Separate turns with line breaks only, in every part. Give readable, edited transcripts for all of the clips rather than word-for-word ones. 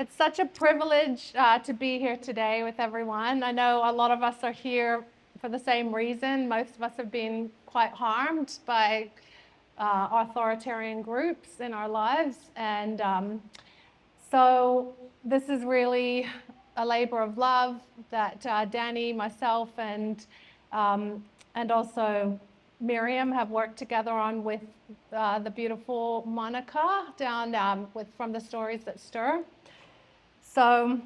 It's such a privilege to be here today with everyone. I know a lot of us are here for the same reason. Most of us have been quite harmed by authoritarian groups in our lives. And so this is really a labor of love that Dani, myself, and also Miriam have worked together on with the beautiful Monica down from the Stories That Stir. So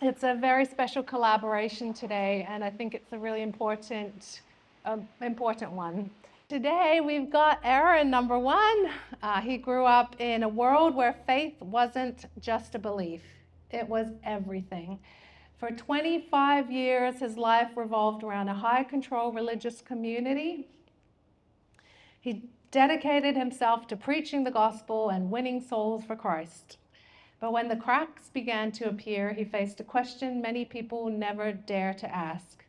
it's a very special collaboration today, and I think it's a really important one. Today we've got Aaron, number one. He grew up in a world where faith wasn't just a belief, it was everything. For 25 years, his life revolved around a high-control religious community. He dedicated himself to preaching the gospel and winning souls for Christ. But when the cracks began to appear, he faced a question many people never dare to ask.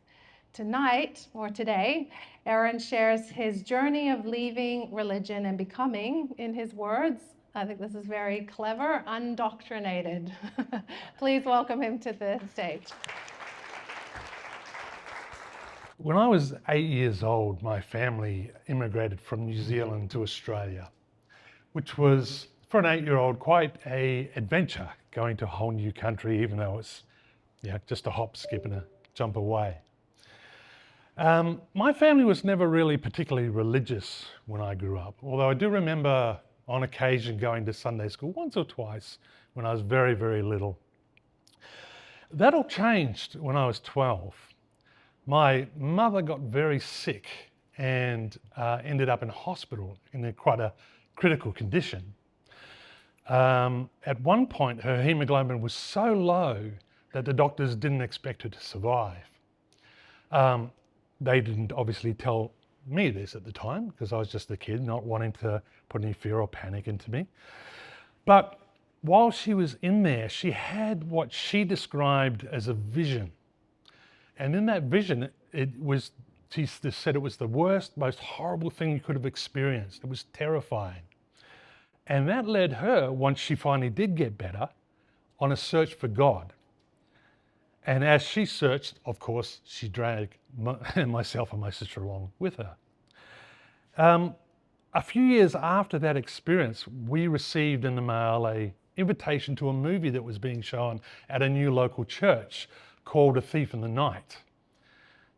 Tonight, or today, Aaron shares his journey of leaving religion and becoming, in his words, I think this is very clever, undoctrinated. Please welcome him to the stage.
When I was 8 years old, my family immigrated from New Zealand to Australia, which was, for an 8-year-old, quite an adventure, going to a whole new country, even though it's just a hop, skip and a jump away. My family was never really particularly religious when I grew up, although I do remember on occasion going to Sunday school once or twice when I was very, very little. That all changed when I was 12. My mother got very sick and ended up in hospital in quite a critical condition. At one point, her hemoglobin was so low that the doctors didn't expect her to survive. They didn't obviously tell me this at the time because I was just a kid, not wanting to put any fear or panic into me. But while she was in there, she had what she described as a vision. And in that vision, she said it was the worst, most horrible thing you could have experienced. It was terrifying. And that led her, once she finally did get better, on a search for God. And as she searched, of course, she dragged myself and my sister along with her. A few years after that experience, we received in the mail an invitation to a movie that was being shown at a new local church called A Thief in the Night.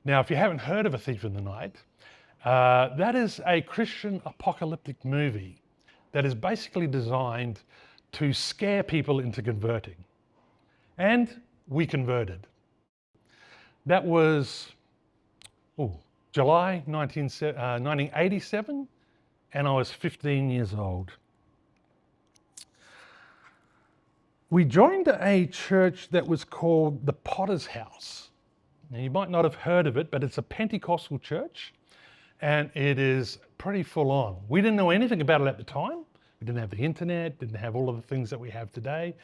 Now, if you haven't heard of A Thief in the Night, that is a Christian apocalyptic movie that is basically designed to scare people into converting. And we converted. That was July 1987, and I was 15 years old. We joined a church that was called the Potter's House. Now, you might not have heard of it, but it's a Pentecostal church, and it is pretty full on. We didn't know anything about it at the time. We didn't have the internet, didn't have all of the things that we have today.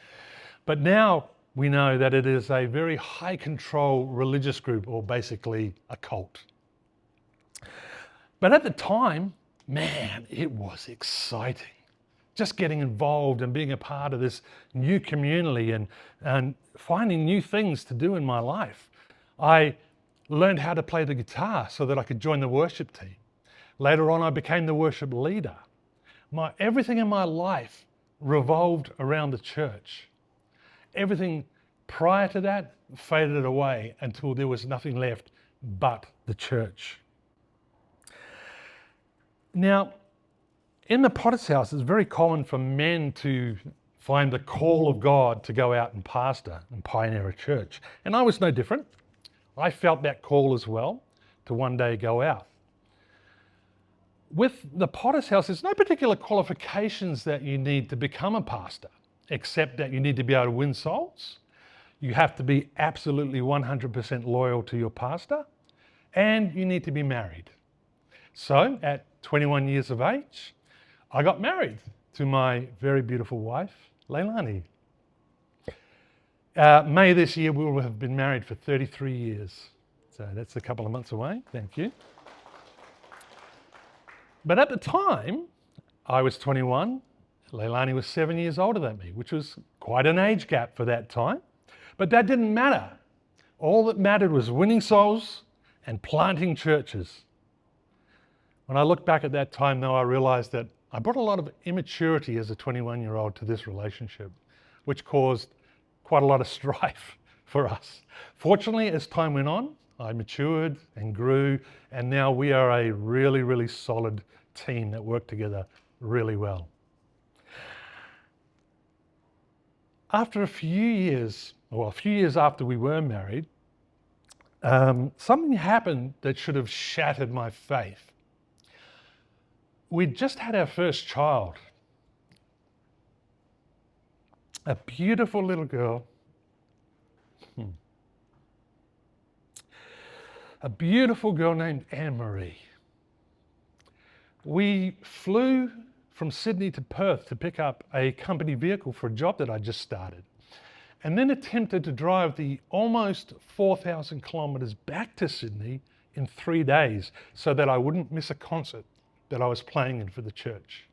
But now we know that it is a very high control religious group, or basically a cult. But at the time, man, it was exciting. Just getting involved and being a part of this new community and finding new things to do in my life. I learned how to play the guitar so that I could join the worship team. Later on, I became the worship leader. Everything in my life revolved around the church. Everything prior to that faded away until there was nothing left but the church. Now, in the Potter's House, it's very common for men to find the call of God to go out and pastor and pioneer a church. And I was no different. I felt that call as well to one day go out. With the Potter's House, there's no particular qualifications that you need to become a pastor, except that you need to be able to win souls. You have to be absolutely 100% loyal to your pastor, and you need to be married. So at 21 years of age, I got married to my very beautiful wife, Leilani. May this year we will have been married for 33 years. So that's a couple of months away, thank you. But at the time, I was 21, Leilani was 7 years older than me, which was quite an age gap for that time. But that didn't matter. All that mattered was winning souls and planting churches. When I look back at that time, though, I realized that I brought a lot of immaturity as a 21-year-old to this relationship, which caused quite a lot of strife for us. Fortunately, as time went on, I matured and grew, and now we are a really, really solid team that work together really well. After a few years after we were married, something happened that should have shattered my faith. We'd just had our first child, a beautiful little girl, a beautiful girl named Anne-Marie. We flew from Sydney to Perth to pick up a company vehicle for a job that I just started, and then attempted to drive the almost 4,000 kilometres back to Sydney in 3 days so that I wouldn't miss a concert that I was playing in for the church.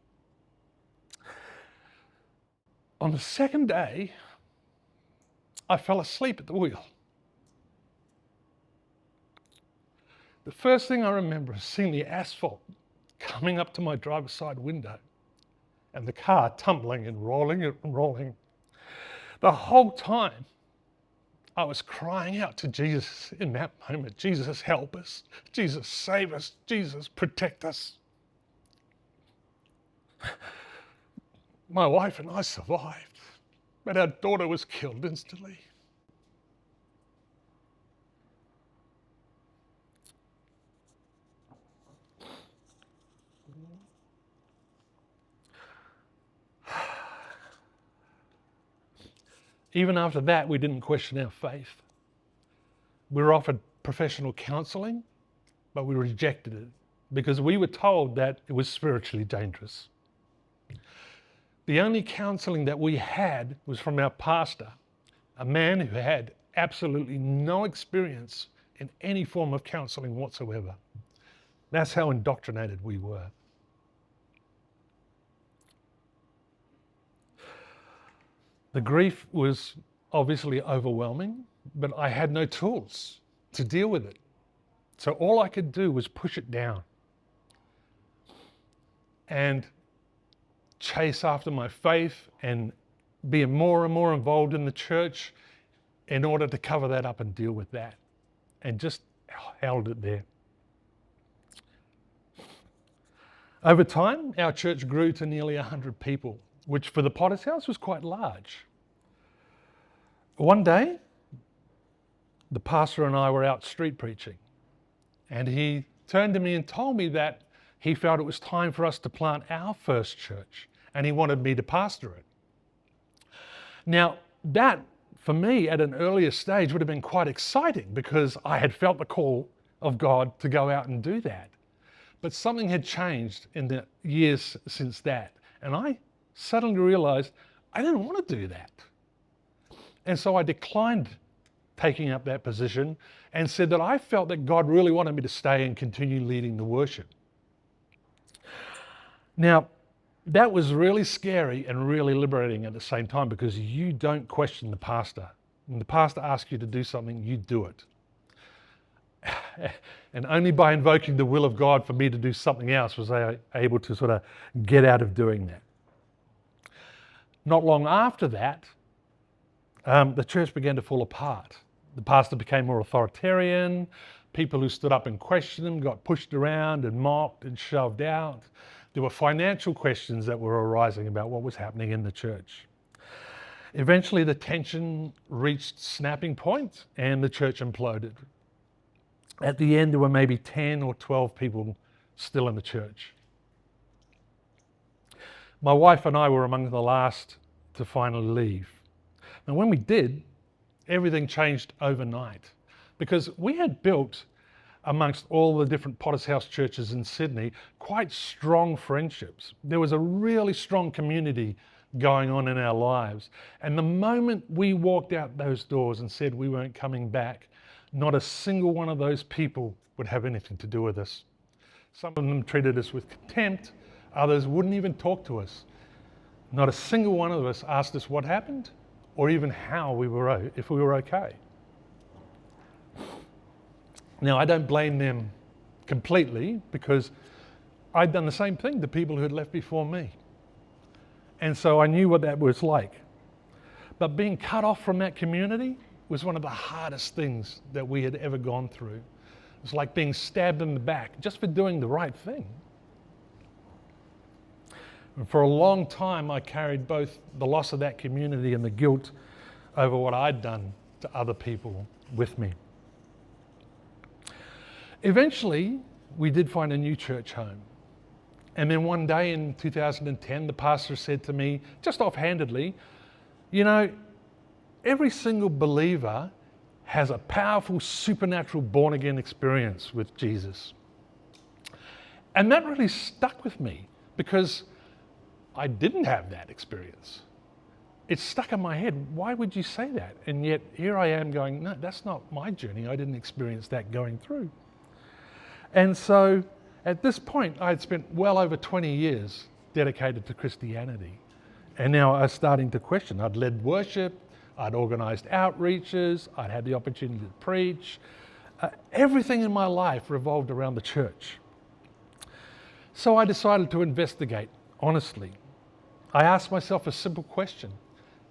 On the second day, I fell asleep at the wheel. The first thing I remember is seeing the asphalt coming up to my driver's side window and the car tumbling and rolling and rolling. The whole time, I was crying out to Jesus in that moment, Jesus, help us. Jesus, save us. Jesus, protect us. My wife and I survived, but our daughter was killed instantly. Even after that, we didn't question our faith. We were offered professional counselling, but we rejected it because we were told that it was spiritually dangerous. The only counselling that we had was from our pastor, a man who had absolutely no experience in any form of counselling whatsoever. That's how indoctrinated we were. The grief was obviously overwhelming, but I had no tools to deal with it. So all I could do was push it down and chase after my faith and be more and more involved in the church in order to cover that up and deal with that, and just held it there. Over time, our church grew to nearly 100 people, which for the Potter's House was quite large. One day, the pastor and I were out street preaching, and he turned to me and told me that he felt it was time for us to plant our first church, and he wanted me to pastor it. Now, that, for me, at an earlier stage, would have been quite exciting because I had felt the call of God to go out and do that. But something had changed in the years since that, and I suddenly realized I didn't want to do that. And so I declined taking up that position and said that I felt that God really wanted me to stay and continue leading the worship. Now, that was really scary and really liberating at the same time, because you don't question the pastor. When the pastor asks you to do something, you do it. And only by invoking the will of God for me to do something else was I able to sort of get out of doing that. Not long after that, the church began to fall apart. The pastor became more authoritarian. People who stood up and questioned him got pushed around and mocked and shoved out. There were financial questions that were arising about what was happening in the church. Eventually, the tension reached snapping point and the church imploded. At the end, there were maybe 10 or 12 people still in the church. My wife and I were among the last to finally leave. And when we did, everything changed overnight, because we had built, amongst all the different Potter's House churches in Sydney, quite strong friendships. There was a really strong community going on in our lives. And the moment we walked out those doors and said we weren't coming back, not a single one of those people would have anything to do with us. Some of them treated us with contempt. Others wouldn't even talk to us. Not a single one of us asked us what happened or even how we were, if we were okay. Now, I don't blame them completely, because I'd done the same thing to people who had left before me. And so I knew what that was like. But being cut off from that community was one of the hardest things that we had ever gone through. It was like being stabbed in the back just for doing the right thing. And for a long time, I carried both the loss of that community and the guilt over what I'd done to other people with me. Eventually, we did find a new church home. And then one day in 2010, the pastor said to me, just offhandedly, you know, every single believer has a powerful supernatural born-again experience with Jesus. And that really stuck with me, because I didn't have that experience. It stuck in my head. Why would you say that? And yet here I am going, no, that's not my journey. I didn't experience that going through. And so at this point, I had spent well over 20 years dedicated to Christianity. And now I was starting to question. I'd led worship, I'd organised outreaches, I'd had the opportunity to preach. Everything in my life revolved around the church. So I decided to investigate honestly. I asked myself a simple question.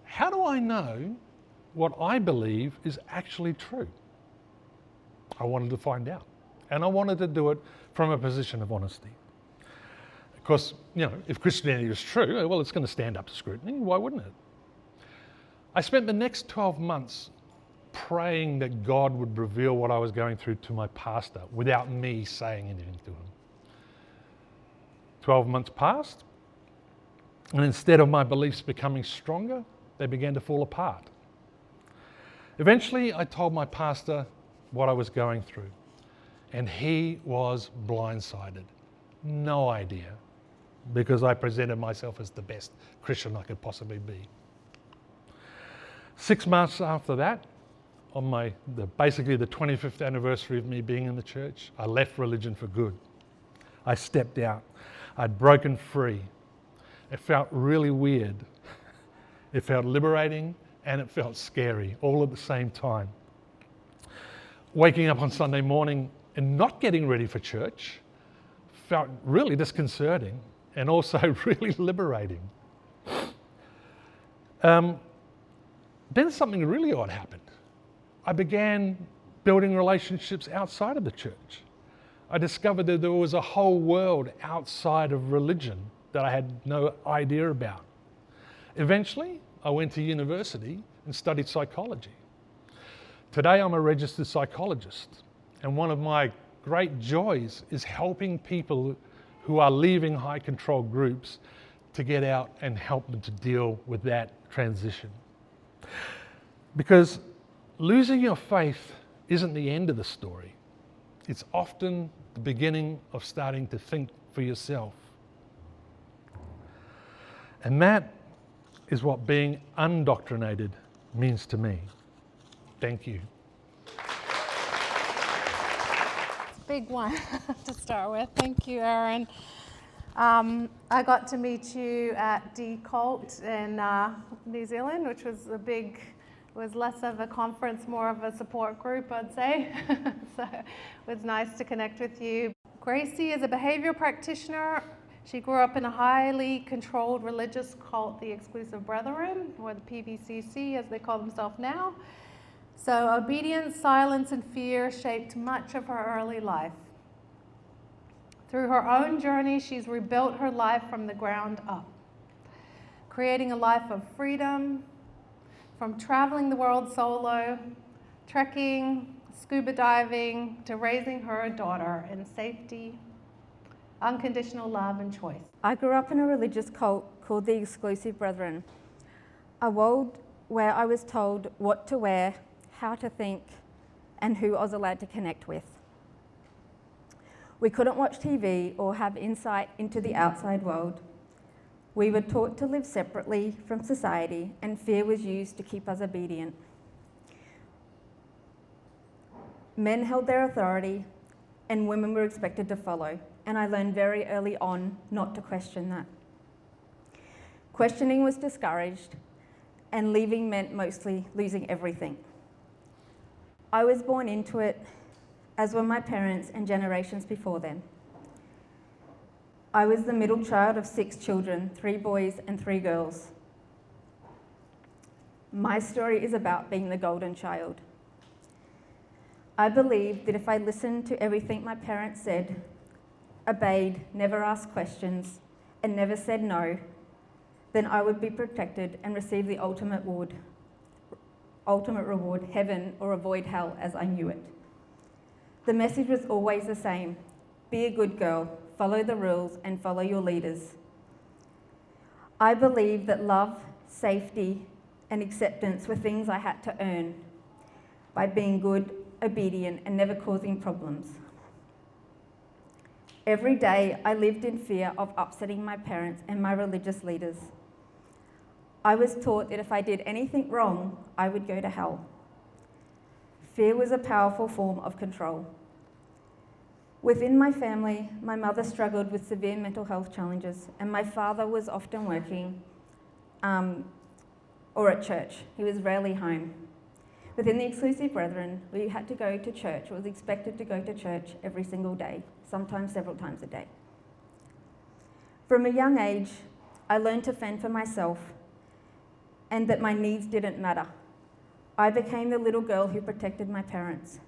How do I know what I believe is actually true? I wanted to find out. And I wanted to do it from a position of honesty. Of course, you know, if Christianity is true, well, it's going to stand up to scrutiny. Why wouldn't it? I spent the next 12 months praying that God would reveal what I was going through to my pastor without me saying anything to him. 12 months passed, and instead of my beliefs becoming stronger, they began to fall apart. Eventually, I told my pastor what I was going through, and he was blindsided. No idea, because I presented myself as the best Christian I could possibly be. 6 months after that, on basically the 25th anniversary of me being in the church, I left religion for good. I stepped out. I'd broken free. It felt really weird. It felt liberating, and it felt scary, all at the same time. Waking up on Sunday morning and not getting ready for church felt really disconcerting and also really liberating. Then something really odd happened. I began building relationships outside of the church. I discovered that there was a whole world outside of religion that I had no idea about. Eventually, I went to university and studied psychology. Today, I'm a registered psychologist, and one of my great joys is helping people who are leaving high control groups to get out and help them to deal with that transition. Because losing your faith isn't the end of the story. It's often the beginning of starting to think for yourself. And that is what being undoctrinated means to me. Thank you.
Big one to start with. Thank you, Aaron. I got to meet you at D-Cult in New Zealand, which was was less of a conference, more of a support group, I'd say. So it was nice to connect with you. Gracie is a behavior practitioner. She grew up in a highly controlled religious cult, the Exclusive Brethren, or the PVCC as they call themselves now. So obedience, silence, and fear shaped much of her early life. Through her own journey, she's rebuilt her life from the ground up, creating a life of freedom, from traveling the world solo, trekking, scuba diving, to raising her daughter in safety, unconditional love, and choice.
I grew up in a religious cult called the Exclusive Brethren, a world where I was told what to wear, how to think, and who I was allowed to connect with. We couldn't watch TV or have insight into the outside world. We were taught to live separately from society, and fear was used to keep us obedient. Men held their authority, and women were expected to follow, and I learned very early on not to question that. Questioning was discouraged, and leaving meant mostly losing everything. I was born into it, as were my parents and generations before them. I was the middle child of 6 children, 3 boys and 3 girls. My story is about being the golden child. I believed that if I listened to everything my parents said, obeyed, never asked questions, and never said no, then I would be protected and receive the ultimate reward, heaven, or avoid hell as I knew it. The message was always the same: be a good girl, follow the rules, and follow your leaders. I believed that love, safety, and acceptance were things I had to earn by being good, obedient, and never causing problems. Every day, I lived in fear of upsetting my parents and my religious leaders. I was taught that if I did anything wrong, I would go to hell. Fear was a powerful form of control. Within my family, my mother struggled with severe mental health challenges, and my father was often working or at church. He was rarely home. Within the Exclusive Brethren, we had to go to church, or was expected to go to church every single day, sometimes several times a day. From a young age, I learned to fend for myself and that my needs didn't matter. I became the little girl who protected my parents,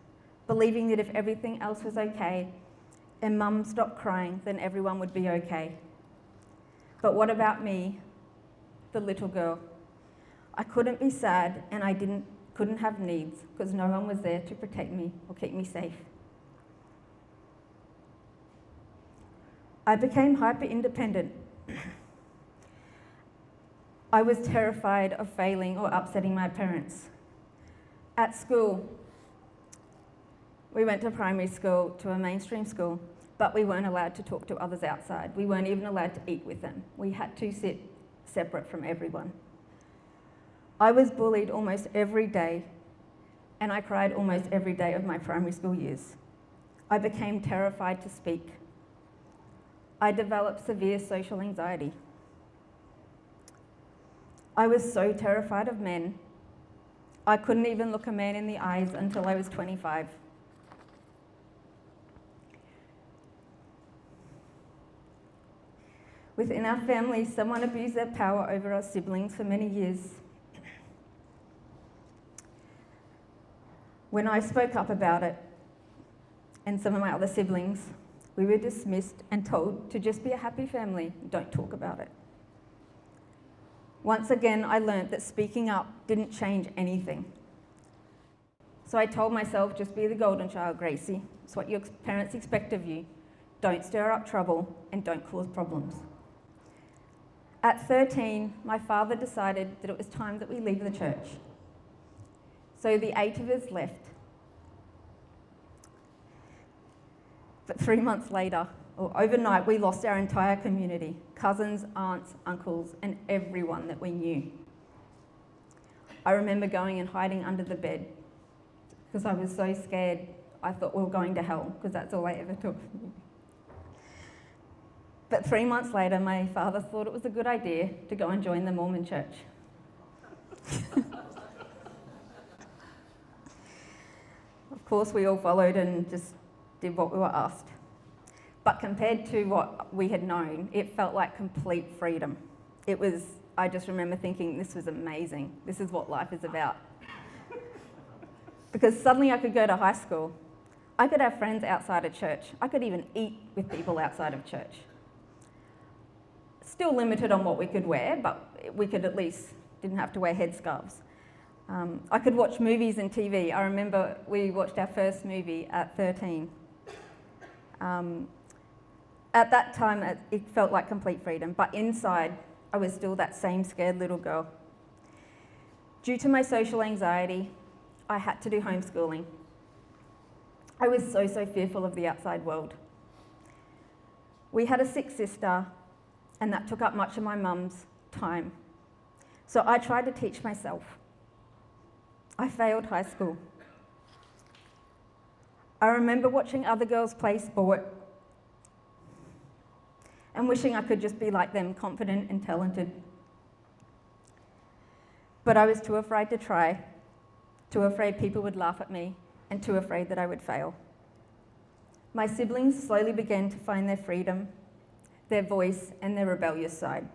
believing that if everything else was okay and Mum stopped crying, then everyone would be okay. But what about me, the little girl? I couldn't be sad, and I couldn't have needs because no one was there to protect me or keep me safe. I became hyper-independent. I was terrified of failing or upsetting my parents. At school, we went to primary school, to a mainstream school, but we weren't allowed to talk to others outside. We weren't even allowed to eat with them. We had to sit separate from everyone. I was bullied almost every day, and I cried almost every day of my primary school years. I became terrified to speak. I developed severe social anxiety. I was so terrified of men, I couldn't even look a man in the eyes until I was 25. Within our family, someone abused their power over our siblings for many years. When I spoke up about it, and some of my other siblings, we were dismissed and told to just be a happy family, don't talk about it. Once again, I learnt that speaking up didn't change anything. So I told myself, just be the golden child, Gracie. It's what your parents expect of you. Don't stir up trouble and don't cause problems. At 13, my father decided that it was time that we leave the church. So the 8 of us left. But 3 months later, or overnight, we lost our entire community, cousins, aunts, uncles, and everyone that we knew. I remember going and hiding under the bed because I was so scared. I thought we were going to hell because that's all I ever took. But 3 months later, my father thought it was a good idea to go and join the Mormon church. Of course, we all followed and just did what we were asked. But compared to what we had known, it felt like complete freedom. I just remember thinking, this was amazing. This is what life is about. Because suddenly I could go to high school. I could have friends outside of church. I could even eat with people outside of church. Still limited on what we could wear, but we could at least didn't have to wear headscarves. I could watch movies and TV. I remember we watched our first movie at 13. At that time, it felt like complete freedom, but inside, I was still that same scared little girl. Due to my social anxiety, I had to do homeschooling. I was so fearful of the outside world. We had a sick sister, and that took up much of my mum's time. So I tried to teach myself. I failed high school. I remember watching other girls play sport and wishing I could just be like them, confident and talented. But I was too afraid to try, too afraid people would laugh at me, and too afraid that I would fail. My siblings slowly began to find their freedom, their voice, and their rebellious side.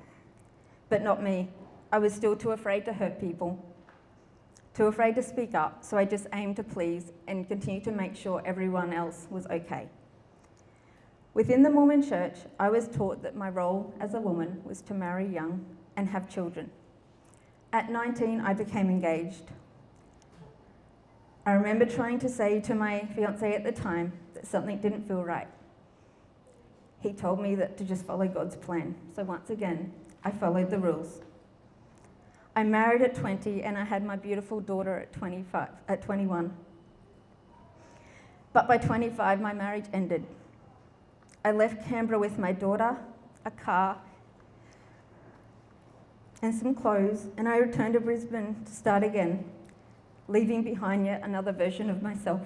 But not me. I was still too afraid to hurt people, too afraid to speak up, so I just aimed to please and continue to make sure everyone else was okay. Within the Mormon church, I was taught that my role as a woman was to marry young and have children. At 19, I became engaged. I remember trying to say to my fiancé at the time that something didn't feel right. He told me that to just follow God's plan. So once again, I followed the rules. I married at 20 and I had my beautiful daughter at 21. But by 25, my marriage ended. I left Canberra with my daughter, a car, and some clothes, and I returned to Brisbane to start again, leaving behind yet another version of myself.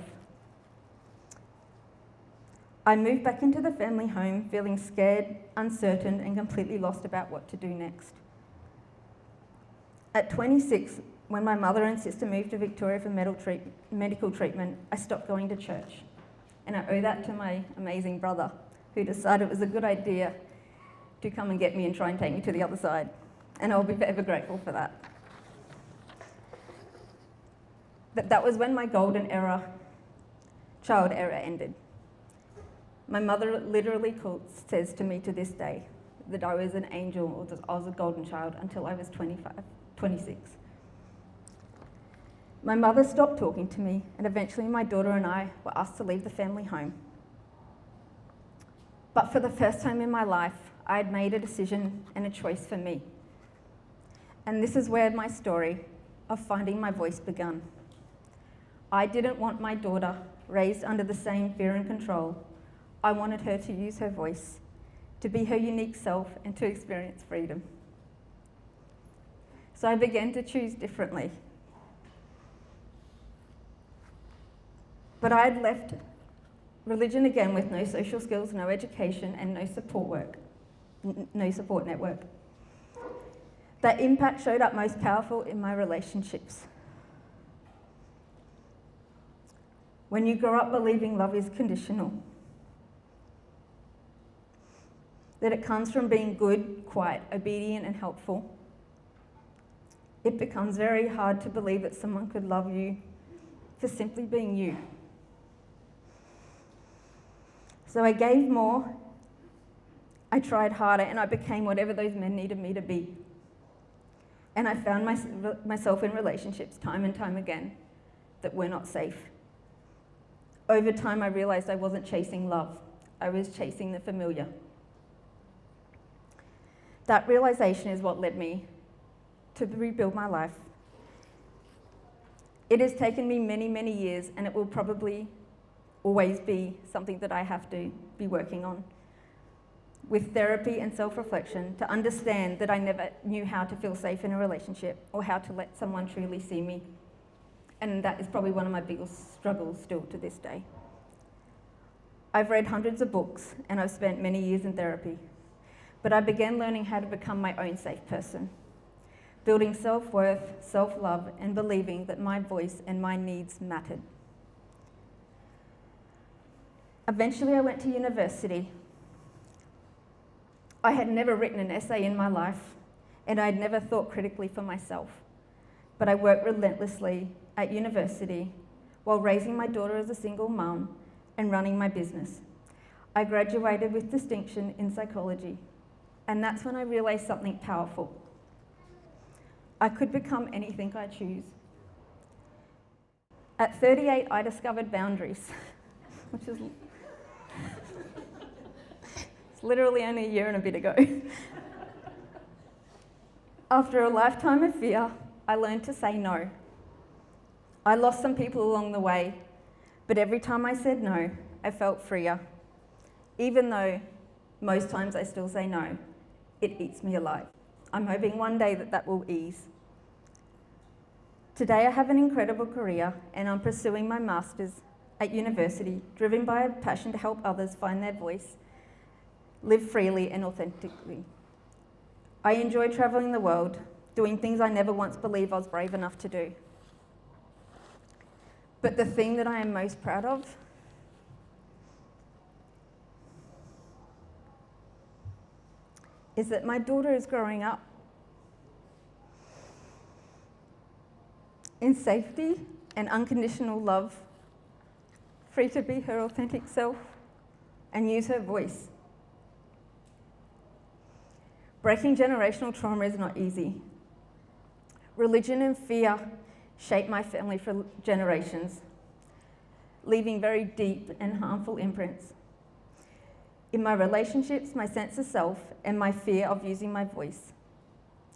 I moved back into the family home, feeling scared, uncertain, and completely lost about what to do next. At 26, when my mother and sister moved to Victoria for medical treatment, I stopped going to church. And I owe that to my amazing brother, who decided it was a good idea to come and get me and try and take me to the other side. And I'll be forever grateful for that. But that was when my golden era, child era, ended. My mother literally says to me to this day that I was an angel or that I was a golden child until I was 26. My mother stopped talking to me, and eventually my daughter and I were asked to leave the family home. But for the first time in my life, I had made a decision and a choice for me. And this is where my story of finding my voice began. I didn't want my daughter raised under the same fear and control. I wanted her to use her voice, to be her unique self, and to experience freedom. So I began to choose differently. But I had left religion again with no social skills, no education, and no support network. That impact showed up most powerful in my relationships. When you grow up believing love is conditional, that it comes from being good, quiet, obedient, and helpful, it becomes very hard to believe that someone could love you for simply being you. So I gave more, I tried harder, and I became whatever those men needed me to be. And I found myself in relationships time and time again that were not safe. Over time, I realized I wasn't chasing love. I was chasing the familiar. That realization is what led me to rebuild my life. It has taken me many, many years, and it will probably always be something that I have to be working on with therapy and self-reflection to understand that I never knew how to feel safe in a relationship or how to let someone truly see me. And that is probably one of my biggest struggles still to this day. I've read hundreds of books and I've spent many years in therapy, but I began learning how to become my own safe person, building self-worth, self-love, and believing that my voice and my needs mattered. Eventually, I went to university. I had never written an essay in my life, and I had never thought critically for myself. But I worked relentlessly at university while raising my daughter as a single mum and running my business. I graduated with distinction in psychology, and that's when I realized something powerful. I could become anything I choose. At 38, I discovered boundaries, which is it's literally only a year and a bit ago. After a lifetime of fear, I learned to say no. I lost some people along the way, but every time I said no, I felt freer. Even though most times I still say no, it eats me alive. I'm hoping one day that will ease. Today I have an incredible career and I'm pursuing my master's at university, driven by a passion to help others find their voice, live freely and authentically. I enjoy travelling the world. doing things I never once believed I was brave enough to do. But the thing that I am most proud of is that my daughter is growing up in safety and unconditional love, free to be her authentic self and use her voice. Breaking generational trauma is not easy. Religion and fear shaped my family for generations, leaving very deep and harmful imprints. In my relationships, my sense of self, and my fear of using my voice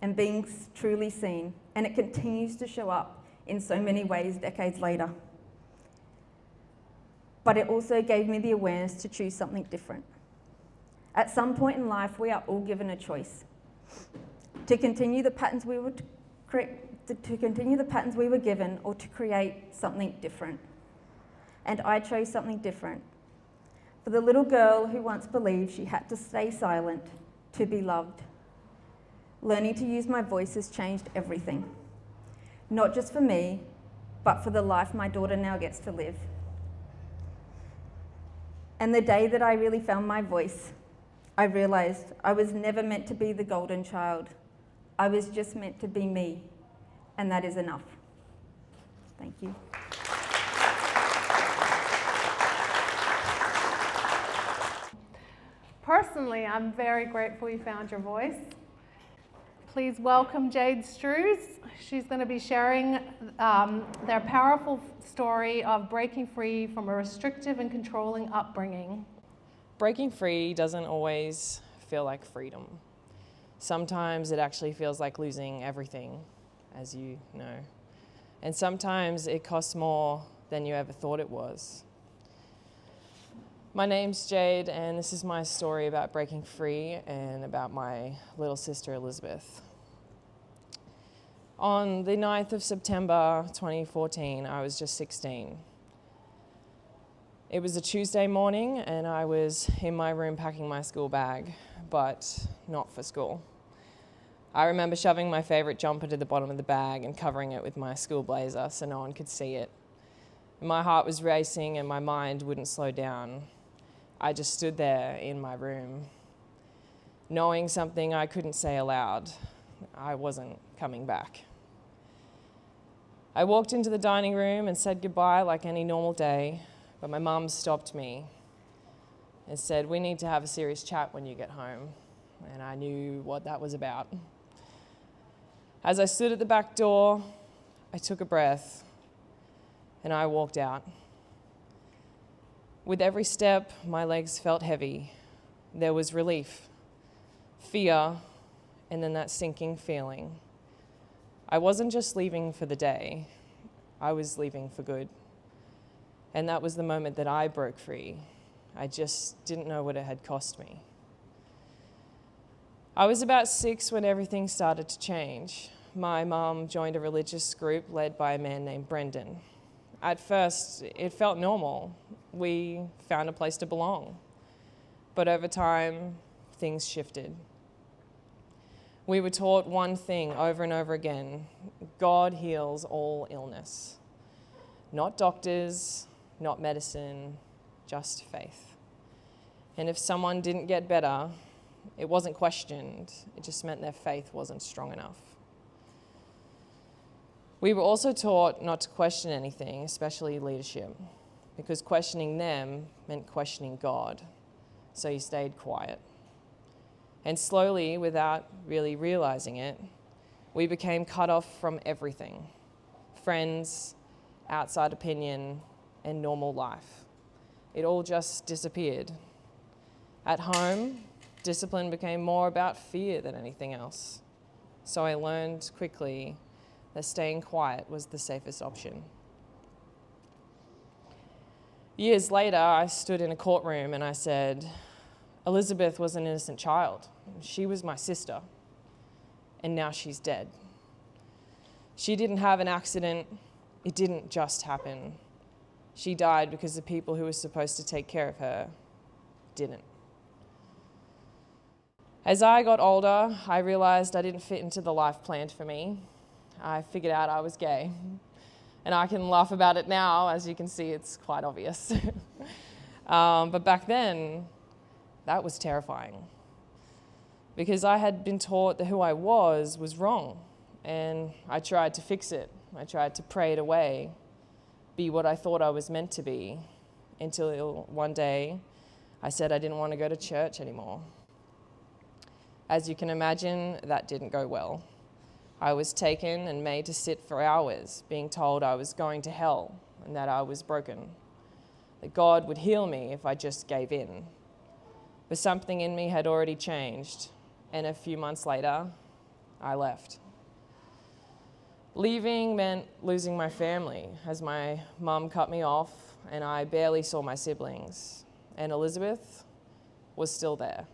and being truly seen, and it continues to show up in so many ways decades later. But it also gave me the awareness to choose something different. At some point in life, we are all given a choice to continue the patterns we were given, or to create something different. And I chose something different. For the little girl who once believed she had to stay silent to be loved, learning to use my voice has changed everything. Not just for me, but for the life my daughter now gets to live. And the day that I really found my voice, I realised I was never meant to be the golden child. I was just meant to be me, and that is enough. Thank you.
Personally, I'm very grateful you found your voice. Please welcome Jayde Struhs. She's going to be sharing their powerful story of breaking free from a restrictive and controlling upbringing.
Breaking free doesn't always feel like freedom. Sometimes it actually feels like losing everything, as you know. And sometimes it costs more than you ever thought it was. My name's Jayde, and this is my story about breaking free and about my little sister Elizabeth. On the 9th of September 2014, I was just 16. It was a Tuesday morning, and I was in my room packing my school bag, but not for school. I remember shoving my favourite jumper to the bottom of the bag and covering it with my school blazer so no one could see it. My heart was racing and my mind wouldn't slow down. I just stood there in my room, knowing something I couldn't say aloud. I wasn't coming back. I walked into the dining room and said goodbye like any normal day, but my mum stopped me and said, "We need to have a serious chat when you get home." And I knew what that was about. As I stood at the back door, I took a breath and I walked out. With every step, my legs felt heavy. There was relief, fear, and then that sinking feeling. I wasn't just leaving for the day, I was leaving for good. And that was the moment that I broke free. I just didn't know what it had cost me. I was about 6 when everything started to change. My mum joined a religious group led by a man named Brendan. At first, it felt normal. We found a place to belong. But over time, things shifted. We were taught one thing over and over again: God heals all illness. Not doctors, not medicine, just faith. And if someone didn't get better, it wasn't questioned. It just meant their faith wasn't strong enough. We were also taught not to question anything, especially leadership, because questioning them meant questioning God. So you stayed quiet. And slowly, without really realizing it, we became cut off from everything: friends, outside opinion, and normal life. It all just disappeared. At home, discipline became more about fear than anything else. So I learned quickly that staying quiet was the safest option. Years later, I stood in a courtroom and I said, Elizabeth was an innocent child. She was my sister, and now she's dead. She didn't have an accident. It didn't just happen. She died because the people who were supposed to take care of her didn't. As I got older, I realized I didn't fit into the life planned for me. I figured out I was gay. And I can laugh about it now. As you can see, it's quite obvious. But back then, that was terrifying. Because I had been taught that who I was wrong. And I tried to fix it. I tried to pray it away, be what I thought I was meant to be, until one day I said I didn't want to go to church anymore. As you can imagine, that didn't go well. I was taken and made to sit for hours, being told I was going to hell and that I was broken, that God would heal me if I just gave in. But something in me had already changed, and a few months later, I left. Leaving meant losing my family, as my mum cut me off and I barely saw my siblings, and Elizabeth was still there.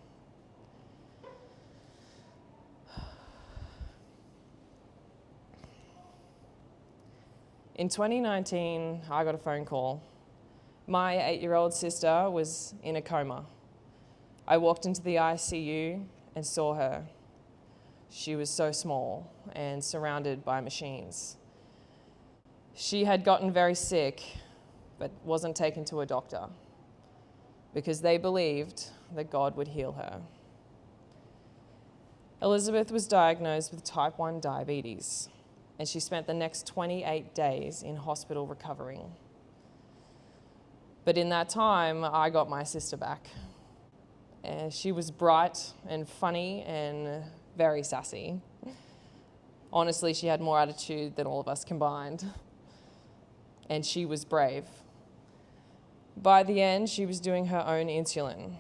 In 2019, I got a phone call. My 8-year-old sister was in a coma. I walked into the ICU and saw her. She was so small and surrounded by machines. She had gotten very sick, but wasn't taken to a doctor because they believed that God would heal her. Elizabeth was diagnosed with type 1 diabetes, and she spent the next 28 days in hospital recovering. But in that time, I got my sister back. And she was bright and funny and very sassy. Honestly, she had more attitude than all of us combined. And she was brave. By the end, she was doing her own insulin.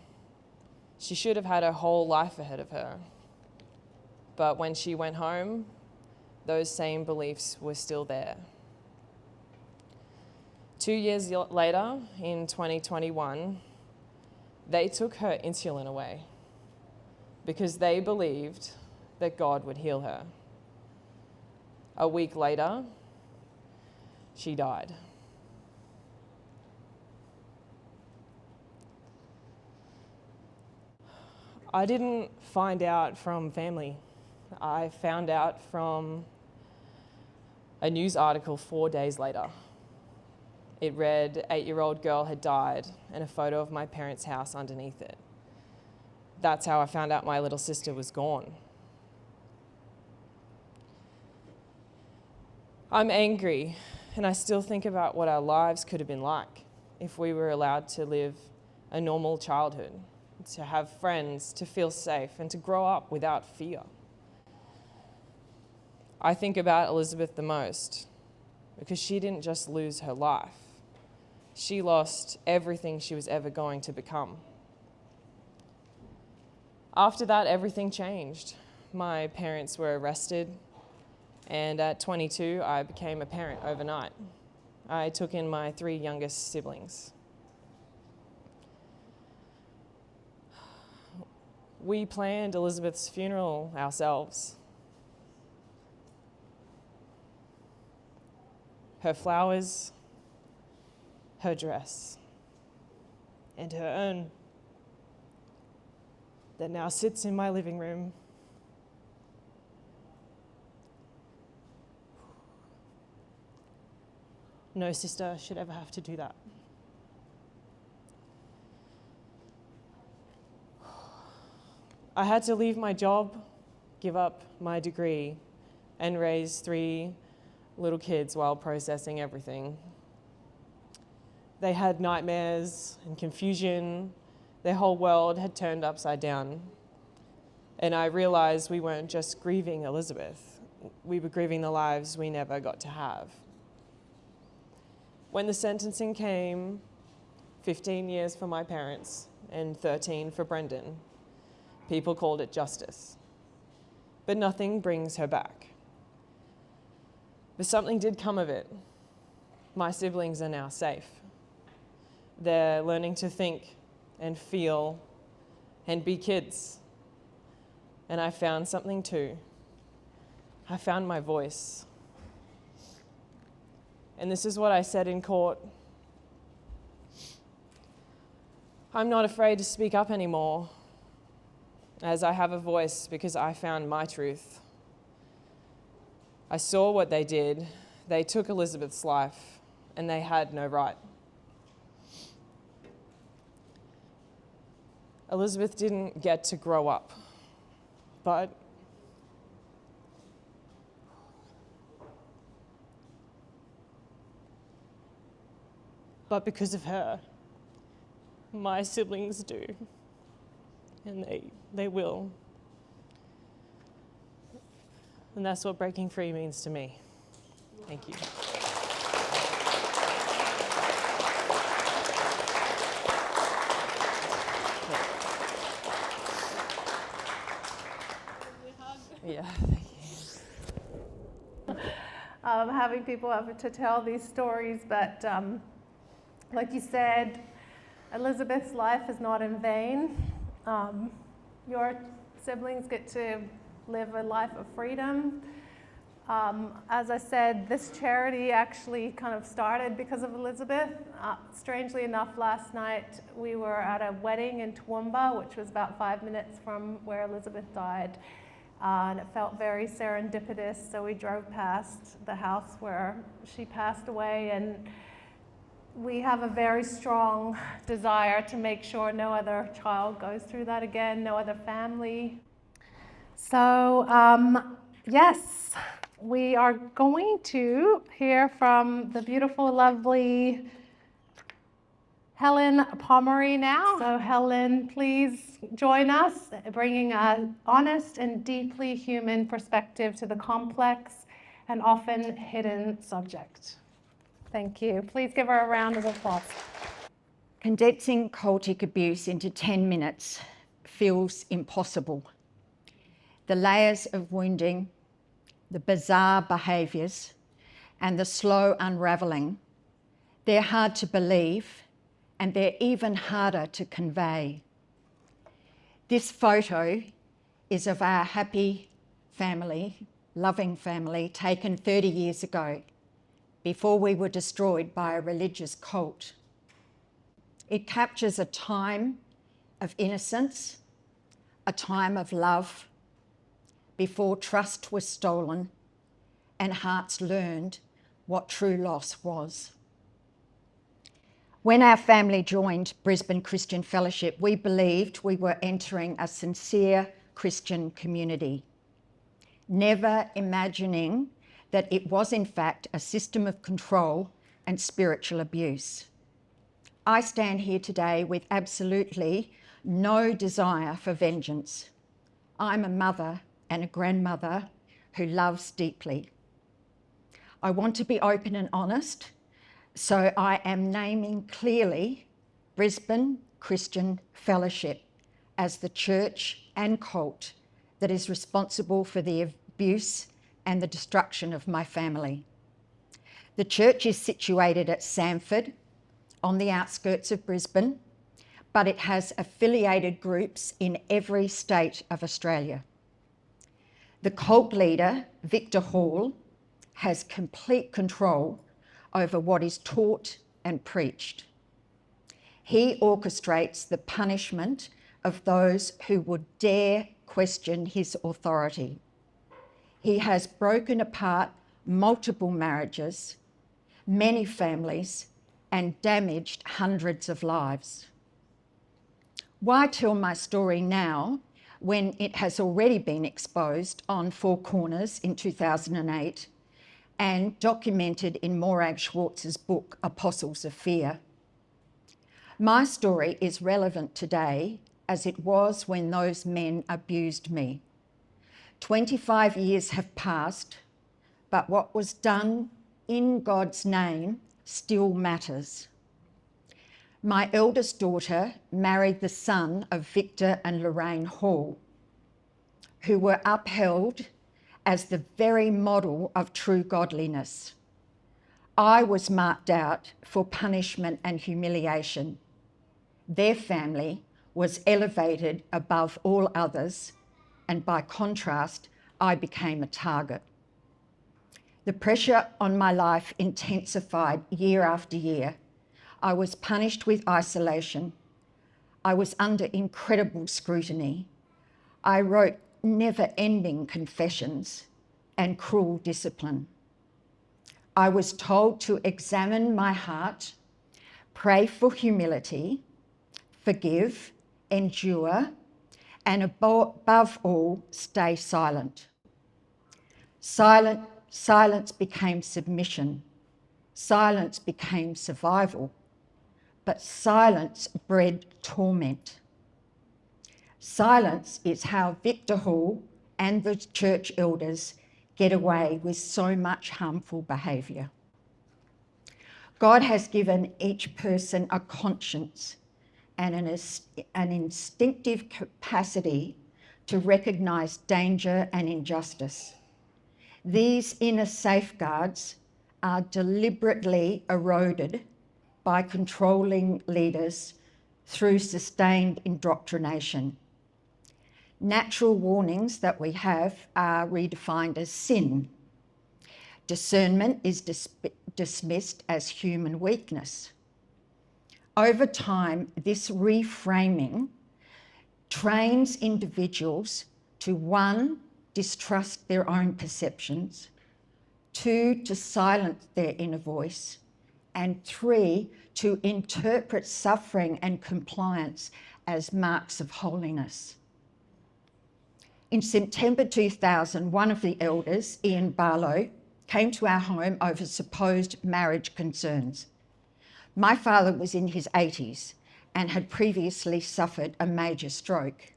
She should have had her whole life ahead of her. But when she went home, those same beliefs were still there. 2 years later, in 2021, they took her insulin away because they believed that God would heal her. A week later, she died. I didn't find out from family. I found out from a news article 4 days later. It read, 8-year-old girl had died, and a photo of my parents' house underneath it. That's how I found out my little sister was gone. I'm angry, and I still think about what our lives could have been like if we were allowed to live a normal childhood, to have friends, to feel safe, and to grow up without fear. I think about Elizabeth the most because she didn't just lose her life. She lost everything she was ever going to become. After that, everything changed. My parents were arrested, and at 22, I became a parent overnight. I took in my 3 youngest siblings. We planned Elizabeth's funeral ourselves. Her flowers, her dress, and her urn that now sits in my living room. No sister should ever have to do that. I had to leave my job, give up my degree, and raise 3 little kids while processing everything. They had nightmares and confusion. Their whole world had turned upside down. And I realized we weren't just grieving Elizabeth. We were grieving the lives we never got to have. When the sentencing came, 15 years for my parents and 13 for Brendan, people called it justice. But nothing brings her back. But something did come of it. My siblings are now safe. They're learning to think and feel and be kids. And I found something too. I found my voice. And this is what I said in court. I'm not afraid to speak up anymore. as I have a voice because I found my truth. I saw what they did. They took Elizabeth's life, and they had no right. Elizabeth didn't get to grow up, but because of her, my siblings do, and they will. And that's what breaking free means to me. Thank you. Yeah, thank you.
Having people have to tell these stories, but like you said, Elizabeth's life is not in vain. Your siblings get to live a life of freedom. As I said, this charity actually kind of started because of Elizabeth. Strangely enough, last night we were at a wedding in Toowoomba, which was about 5 minutes from where Elizabeth died. And it felt very serendipitous, so we drove past the house where she passed away, and we have a very strong desire to make sure no other child goes through that again, no other family. So yes, we are going to hear from the beautiful, lovely Helen Pomery now. So Helen, please join us, bringing an honest and deeply human perspective to the complex and often hidden subject. Thank you. Please give her a round of applause.
Condensing cultic abuse into 10 minutes feels impossible. The layers of wounding, the bizarre behaviours, and the slow unravelling, they're hard to believe, and they're even harder to convey. This photo is of our happy family, loving family, taken 30 years ago, before we were destroyed by a religious cult. It captures a time of innocence, a time of love, before trust was stolen and hearts learned what true loss was. When our family joined Brisbane Christian Fellowship, we believed we were entering a sincere Christian community, never imagining that it was in fact a system of control and spiritual abuse. I stand here today with absolutely no desire for vengeance. I'm a mother and a grandmother who loves deeply. I want to be open and honest, so I am naming clearly Brisbane Christian Fellowship as the church and cult that is responsible for the abuse and the destruction of my family. The church is situated at Samford, on the outskirts of Brisbane, but it has affiliated groups in every state of Australia. The cult leader, Victor Hall, has complete control over what is taught and preached. He orchestrates the punishment of those who would dare question his authority. He has broken apart multiple marriages, many families, and damaged hundreds of lives. Why tell my story now when it has already been exposed on Four Corners in 2008 and documented in Morag Schwartz's book, Apostles of Fear? My story is relevant today as it was when those men abused me. 25 years have passed, but what was done in God's name still matters. My eldest daughter married the son of Victor and Lorraine Hall, who were upheld as the very model of true godliness. I was marked out for punishment and humiliation. Their family was elevated above all others, and by contrast, I became a target. The pressure on my life intensified year after year. I was punished with isolation. I was under incredible scrutiny. I wrote never-ending confessions and cruel discipline. I was told to examine my heart, pray for humility, forgive, endure, and above all, stay silent. Silence became submission. Silence became survival. But silence bred torment. Silence is how Victor Hall and the church elders get away with so much harmful behaviour. God has given each person a conscience and an instinctive capacity to recognise danger and injustice. These inner safeguards are deliberately eroded by controlling leaders through sustained indoctrination. Natural warnings that we have are redefined as sin. Discernment is dismissed as human weakness. Over time, this reframing trains individuals to 1, distrust their own perceptions, 2, to silence their inner voice, and 3, to interpret suffering and compliance as marks of holiness. In September 2000, one of the elders, Ian Barlow, came to our home over supposed marriage concerns. My father was in his 80s and had previously suffered a major stroke.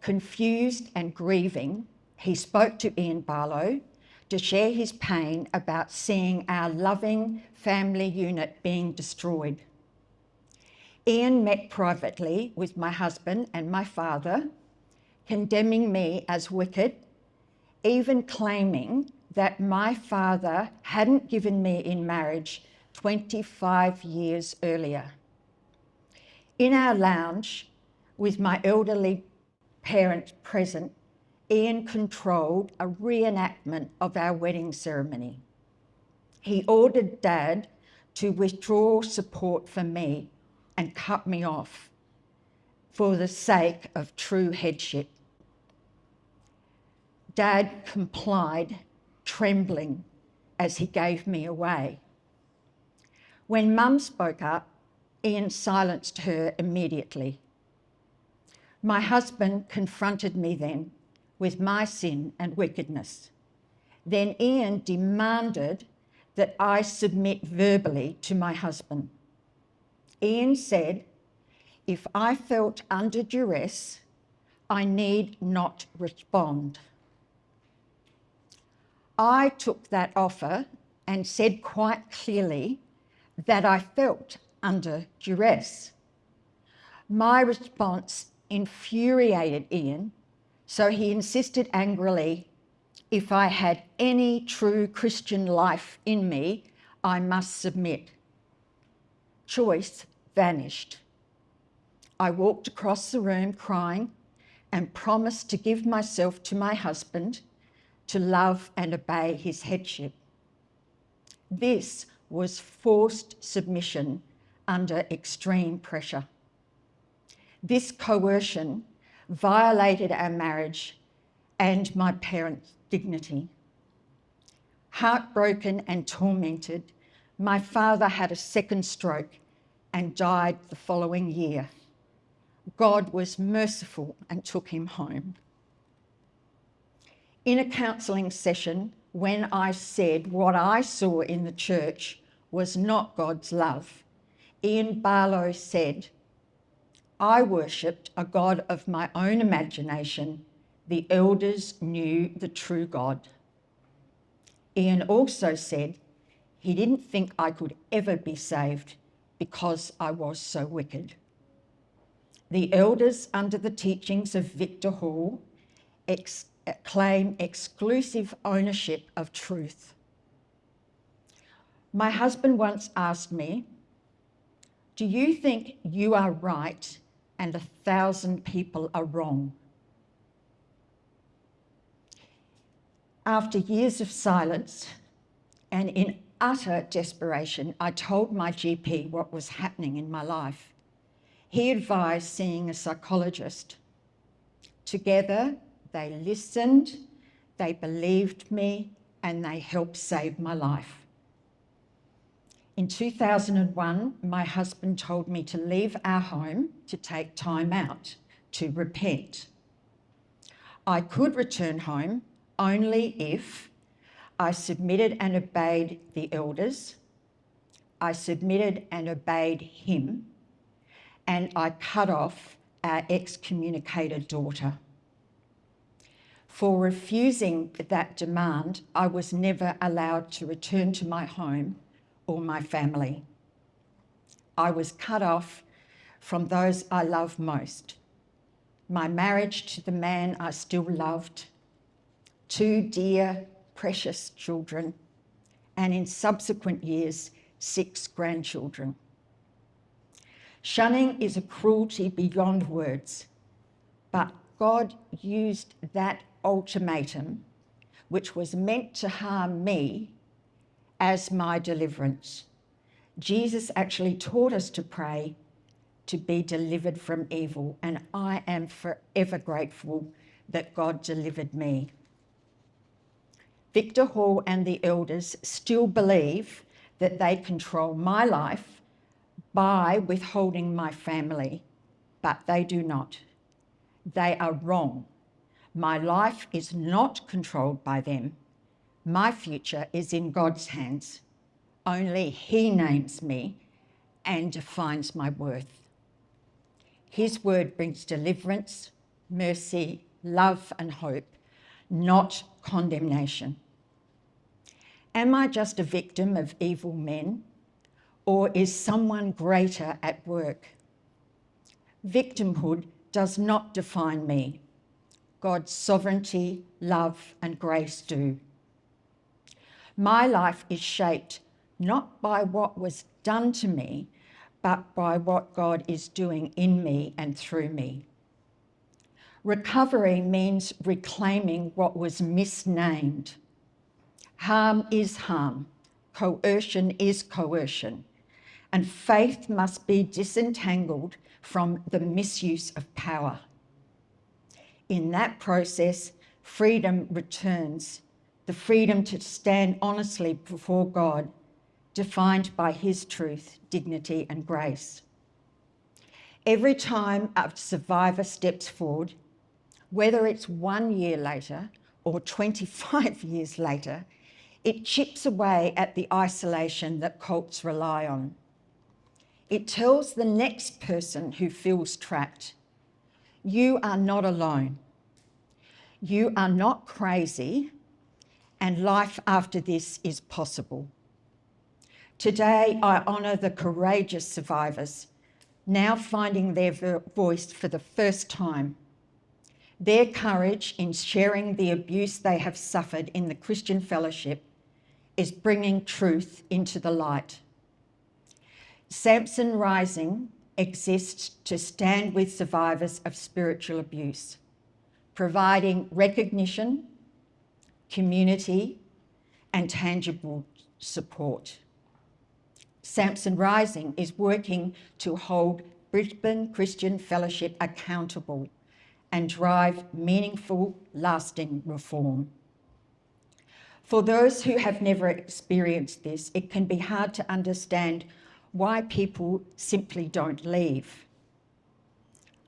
Confused and grieving, he spoke to Ian Barlow to share his pain about seeing our loving family unit being destroyed. Ian met privately with my husband and my father, condemning me as wicked, even claiming that my father hadn't given me in marriage 25 years earlier. In our lounge, with my elderly parents present, Ian controlled a reenactment of our wedding ceremony. He ordered Dad to withdraw support for me and cut me off for the sake of true headship. Dad complied, trembling as he gave me away. When Mum spoke up, Ian silenced her immediately. My husband confronted me then with my sin and wickedness. Then Ian demanded that I submit verbally to my husband. Ian said, if I felt under duress, I need not respond. I took that offer and said quite clearly that I felt under duress. My response infuriated Ian, so he insisted angrily, if I had any true Christian life in me, I must submit. Choice vanished. I walked across the room crying and promised to give myself to my husband to love and obey his headship. This was forced submission under extreme pressure. This coercion violated our marriage and my parents' dignity. Heartbroken and tormented, my father had a second stroke and died the following year. God was merciful and took him home. In a counselling session, when I said what I saw in the church was not God's love, Ian Barlow said, I worshipped a God of my own imagination. The elders knew the true God. Ian also said he didn't think I could ever be saved because I was so wicked. The elders, under the teachings of Victor Hall, claim exclusive ownership of truth. My husband once asked me, do you think you are right and 1,000 people are wrong? After years of silence and in utter desperation, I told my GP what was happening in my life. He advised seeing a psychologist. Together, they listened, they believed me, and they helped save my life. In 2001, my husband told me to leave our home to take time out, to repent. I could return home only if I submitted and obeyed the elders, I submitted and obeyed him, and I cut off our excommunicated daughter. For refusing that demand, I was never allowed to return to my home or my family. I was cut off from those I love most. My marriage to the man I still loved, 2 dear, precious children, and in subsequent years, 6 grandchildren. Shunning is a cruelty beyond words, but God used that ultimatum, which was meant to harm me, as my deliverance. Jesus actually taught us to pray to be delivered from evil, and I am forever grateful that God delivered me. Victor Hall and the elders still believe that they control my life by withholding my family, but they do not. They are wrong. My life is not controlled by them. My future is in God's hands. Only He names me and defines my worth. His word brings deliverance, mercy, love, and hope, not condemnation. Am I just a victim of evil men, or is someone greater at work? Victimhood does not define me. God's sovereignty, love, and grace do. My life is shaped not by what was done to me, but by what God is doing in me and through me. Recovery means reclaiming what was misnamed. Harm is harm, coercion is coercion, and faith must be disentangled from the misuse of power. In that process, freedom returns, the freedom to stand honestly before God, defined by His truth, dignity, and grace. Every time a survivor steps forward, whether it's 1 year later or 25 years later, it chips away at the isolation that cults rely on. It tells the next person who feels trapped, you are not alone. You are not crazy, and life after this is possible. Today, I honour the courageous survivors, now finding their voice for the first time. Their courage in sharing the abuse they have suffered in the Christian fellowship is bringing truth into the light. Samson Rising exists to stand with survivors of spiritual abuse, providing recognition, community, and tangible support. Samson Rising is working to hold Brisbane Christian Fellowship accountable and drive meaningful, lasting reform. For those who have never experienced this, it can be hard to understand why people simply don't leave.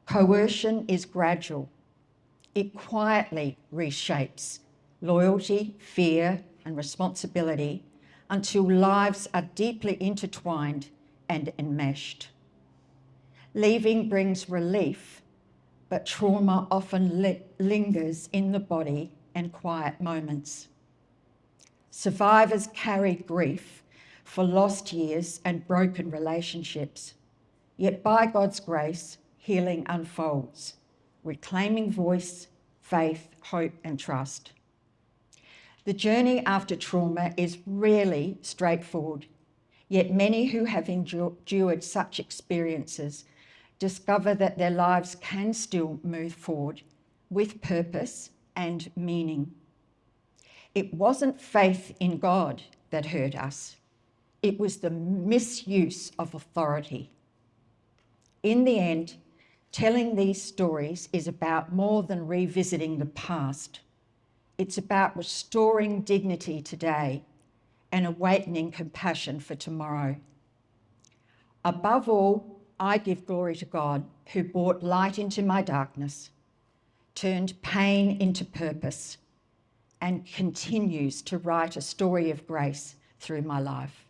Coercion is gradual. It quietly reshapes loyalty, fear, and responsibility until lives are deeply intertwined and enmeshed. Leaving brings relief, but trauma often lingers in the body and quiet moments. Survivors carry grief for lost years and broken relationships. Yet by God's grace, healing unfolds, reclaiming voice, faith, hope, and trust. The journey after trauma is rarely straightforward, yet many who have endured such experiences discover that their lives can still move forward with purpose and meaning. It wasn't faith in God that hurt us. It was the misuse of authority. In the end, Telling these stories is about more than revisiting the past. It's about restoring dignity today and awakening compassion for tomorrow. Above all, I give glory to God, who brought light into my darkness, turned pain into purpose, and continues to write a story of grace through my life.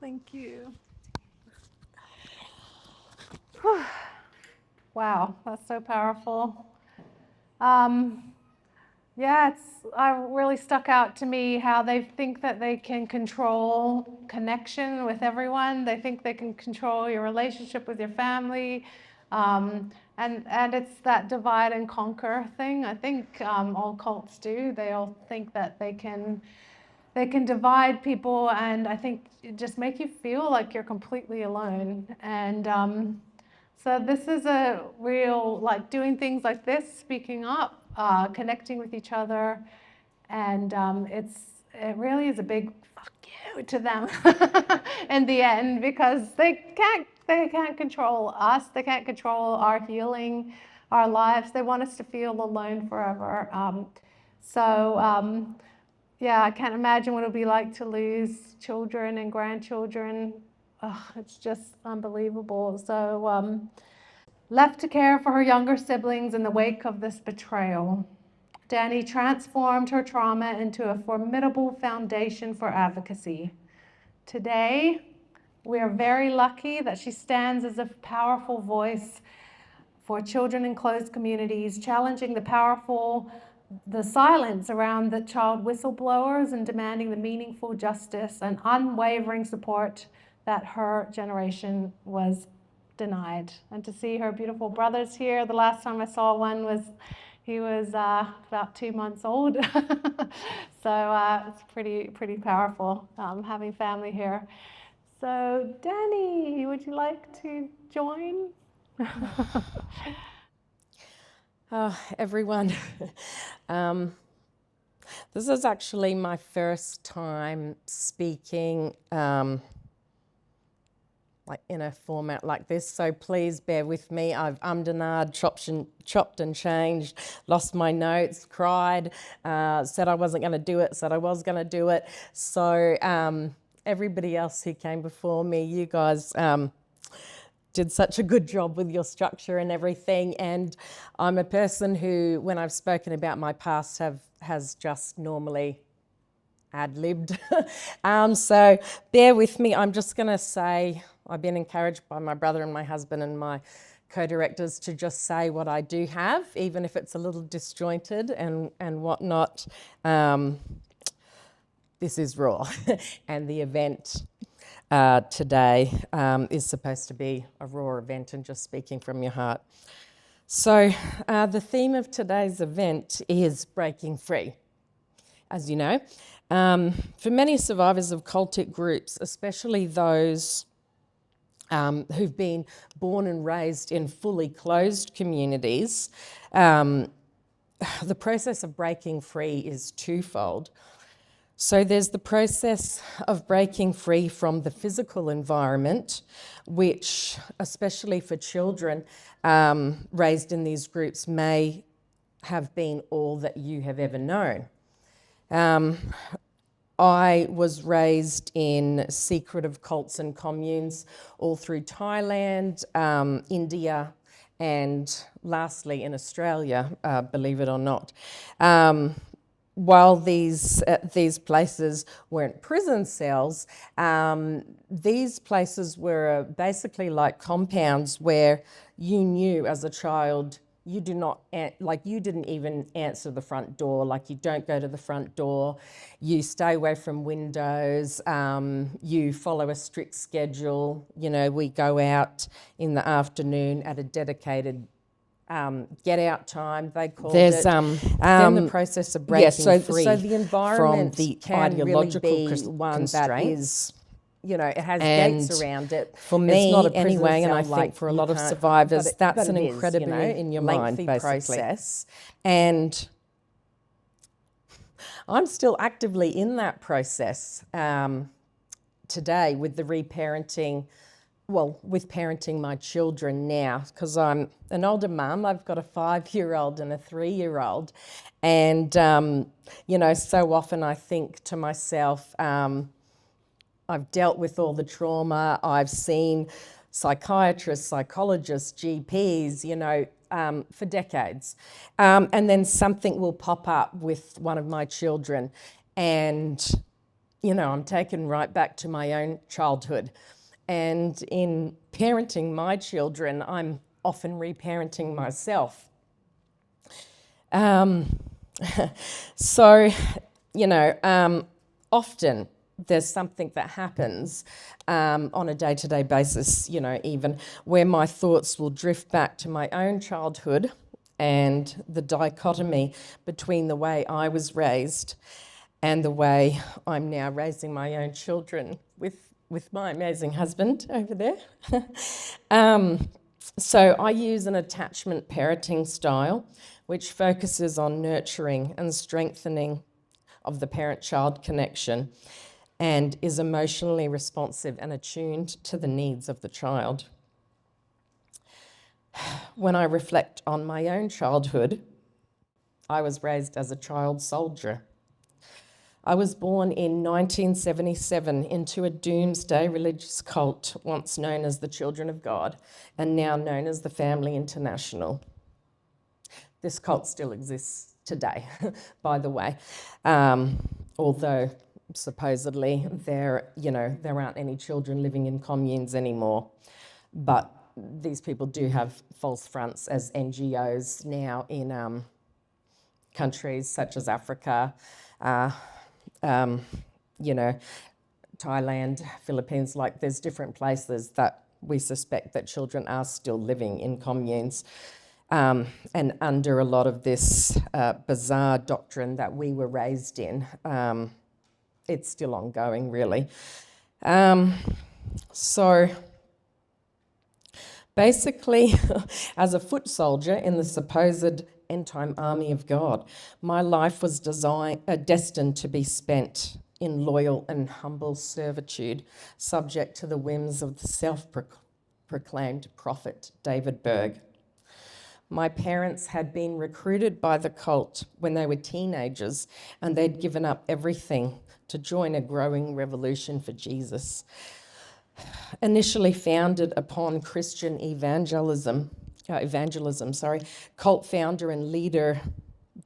Thank you. Wow, that's so powerful. Yeah, it's really stuck out to me how they think that they can control connection with everyone. They think they can control your relationship with your family. And it's that divide and conquer thing. I think all cults do. They all think that they can divide people, and I think it just make you feel like you're completely alone. And so this is a real, like, doing things like this, speaking up, connecting with each other, and it really is a big fuck you to them in the end, because they can't control us. They can't control our healing, our lives. They want us to feel alone forever. Yeah, I can't imagine what it'll be like to lose children and grandchildren. It's just unbelievable. So, left to care for her younger siblings in the wake of this betrayal, Dani transformed her trauma into a formidable foundation for advocacy. Today, we are very lucky that she stands as a powerful voice for children in closed communities, challenging the silence around the child whistleblowers and demanding the meaningful justice and unwavering support that her generation was denied. And to see her beautiful brothers here, the last time I saw one he was about 2 months old. So it's pretty powerful having family here. So Dani, would you like to join?
Everyone, this is actually my first time speaking like in a format like this, so please bear with me. I've ummed and ahed, chopped and changed, lost my notes, cried, said I wasn't going to do it, said I was going to do it. So everybody else who came before me, you guys did such a good job with your structure and everything, and I'm a person who, when I've spoken about my past, has just normally ad-libbed. So bear with me. I'm just going to say I've been encouraged by my brother and my husband and my co-directors to just say what I do have, even if it's a little disjointed and whatnot. This is raw, and the event today is supposed to be a raw event and just speaking from your heart. So the theme of today's event is breaking free, as you know. For many survivors of cultic groups, especially those who've been born and raised in fully closed communities, the process of breaking free is twofold. So there's the process of breaking free from the physical environment, which, especially for children raised in these groups, may have been all that you have ever known. I was raised in secretive cults and communes all through Thailand, India, and lastly in Australia, believe it or not. While these places weren't prison cells, these places were basically like compounds where you knew as a child you didn't even answer the front door, like you don't go to the front door, you stay away from windows, you follow a strict schedule. You know, we go out in the afternoon at a dedicated get out time, they call it. Then the process of breaking free so the environment from the ideological really be one that is, you know, it has gates around it. For me, not a anyway, and I think for a lot of survivors, that's an incredibly in your mind, basically. Process. And I'm still actively in that process today with the reparenting, well, with parenting my children now, because I'm an older mum. I've got a 5-year-old and a 3-year-old. And, you know, so often I think to myself, I've dealt with all the trauma. I've seen psychiatrists, psychologists, GPs, you know, for decades. And then something will pop up with one of my children and, you know, I'm taken right back to my own childhood. And in parenting my children, I'm often reparenting myself. So, you know, often there's something that happens on a day-to-day basis, you know, even where my thoughts will drift back to my own childhood and the dichotomy between the way I was raised and the way I'm now raising my own children with my amazing husband over there. So I use an attachment parenting style which focuses on nurturing and strengthening of the parent-child connection and is emotionally responsive and attuned to the needs of the child. When I reflect on my own childhood, I was raised as a child soldier. I was born in 1977 into a doomsday religious cult once known as the Children of God and now known as the Family International. This cult still exists today, by the way, although supposedly there aren't any children living in communes anymore. But these people do have false fronts as NGOs now in countries such as Africa, you know, Thailand, Philippines. Like, there's different places that we suspect that children are still living in communes. And under a lot of this bizarre doctrine that we were raised in, it's still ongoing, really. So basically, as a foot soldier in the supposed end-time army of God, my life was destined to be spent in loyal and humble servitude, subject to the whims of the self-proclaimed prophet David Berg. My parents had been recruited by the cult when they were teenagers, and they'd given up everything to join a growing revolution for Jesus. Initially founded upon Christian evangelism, cult founder and leader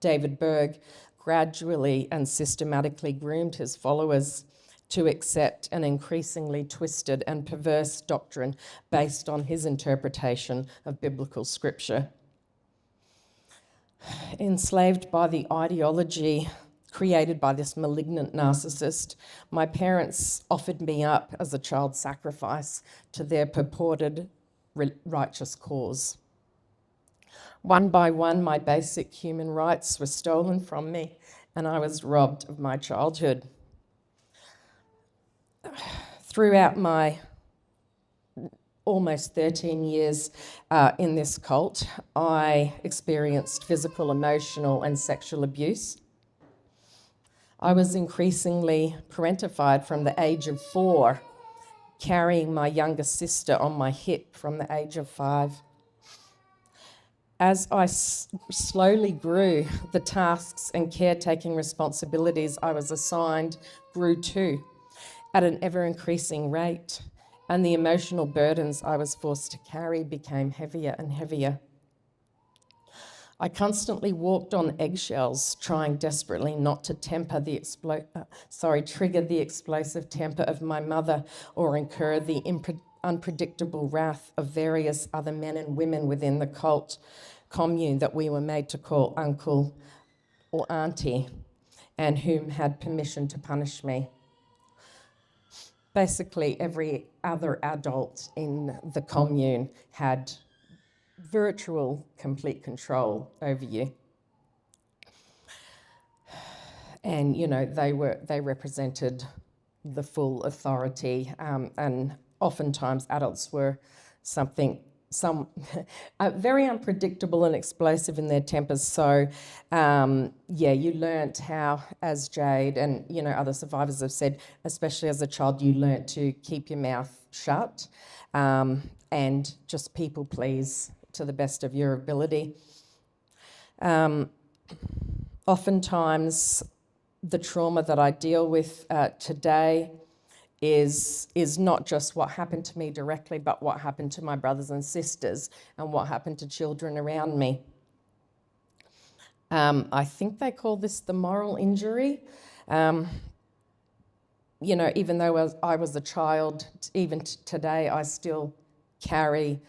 David Berg gradually and systematically groomed his followers to accept an increasingly twisted and perverse doctrine based on his interpretation of biblical scripture. Enslaved by the ideology created by this malignant narcissist, my parents offered me up as a child sacrifice to their purported righteous cause. One by one, my basic human rights were stolen from me, and I was robbed of my childhood. Throughout my almost 13 years in this cult, I experienced physical, emotional, and sexual abuse. I was increasingly parentified from the age of 4, carrying my younger sister on my hip from the age of 5. As I slowly grew, the tasks and caretaking responsibilities I was assigned grew too, at an ever-increasing rate, and the emotional burdens I was forced to carry became heavier and heavier. I constantly walked on eggshells, trying desperately not to trigger the explosive temper of my mother or incur the unpredictable wrath of various other men and women within the cult commune that we were made to call uncle or auntie, and whom had permission to punish me. Basically, every other adult in the commune had virtual complete control over you. And, you know, they represented the full authority, and oftentimes adults were something very unpredictable and explosive in their tempers. So, yeah, you learnt how, as Jayde and other survivors have said, especially as a child, you learnt to keep your mouth shut and just people please to the best of your ability. Oftentimes, the trauma that I deal with today is not just what happened to me directly, but what happened to my brothers and sisters and what happened to children around me. I think they call this the moral injury. Even though I was a child, even today, I still carry,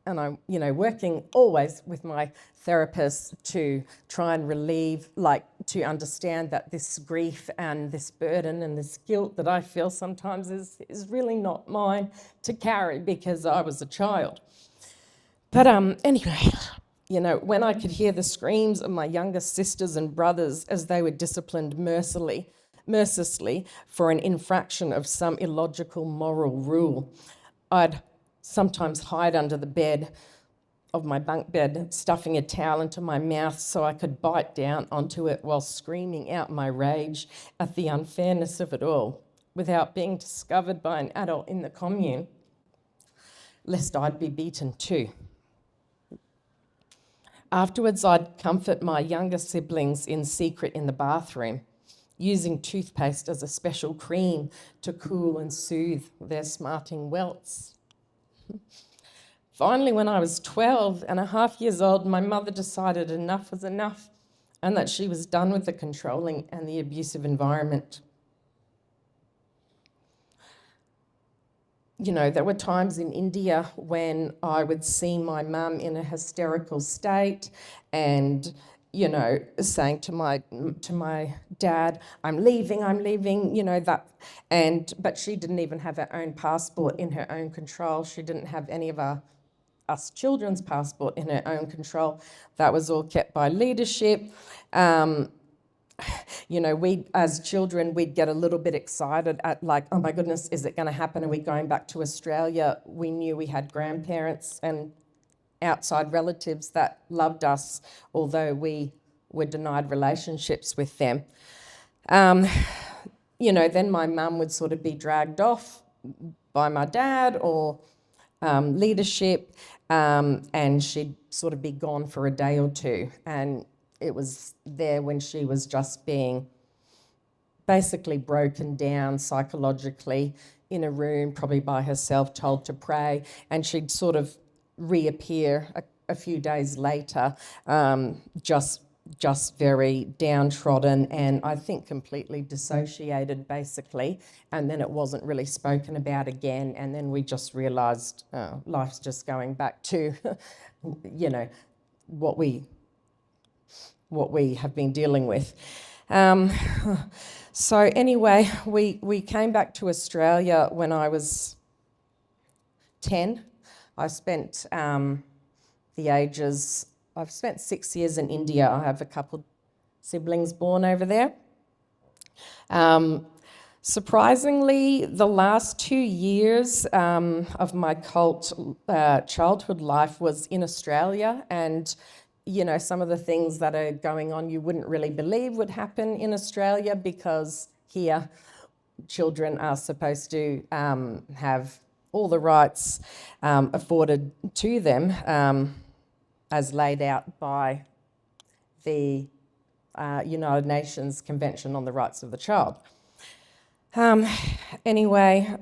and I'm, working always with my therapist to try and relieve, to understand that this grief and this burden and this guilt that I feel sometimes is really not mine to carry because I was a child. But anyway, when I could hear the screams of my younger sisters and brothers as they were disciplined mercilessly for an infraction of some illogical moral rule, I'd sometimes hide under the bed of my bunk bed, stuffing a towel into my mouth so I could bite down onto it while screaming out my rage at the unfairness of it all, without being discovered by an adult in the commune, lest I'd be beaten too. Afterwards, I'd comfort my younger siblings in secret in the bathroom, using toothpaste as a special cream to cool and soothe their smarting welts. Finally, when I was 12 and a half years old, my mother decided enough was enough and that she was done with the controlling and the abusive environment. There were times in India when I would see my mum in a hysterical state and, saying to my dad, I'm leaving, but she didn't even have her own passport in her own control. She didn't have any of us children's passport in her own control. That was all kept by leadership. We, as children, we'd get a little bit excited at oh my goodness, is it going to happen? Are we going back to Australia? We knew we had grandparents and outside relatives that loved us, although we were denied relationships with them. Then my mum would sort of be dragged off by my dad or leadership, and she'd sort of be gone for a day or two. And it was there when she was just being basically broken down psychologically in a room, probably by herself, told to pray, and she'd sort of reappear a few days later, just very downtrodden and I think completely dissociated basically, and then it wasn't really spoken about again, and then we just realised life's just going back to what we have been dealing with. So anyway, we came back to Australia when I was 10. I've spent 6 years in India. I have a couple siblings born over there. Surprisingly, the last 2 years of my childhood life was in Australia, and some of the things that are going on you wouldn't really believe would happen in Australia, because here children are supposed to have all the rights afforded to them as laid out by the United Nations Convention on the Rights of the Child. Anyway,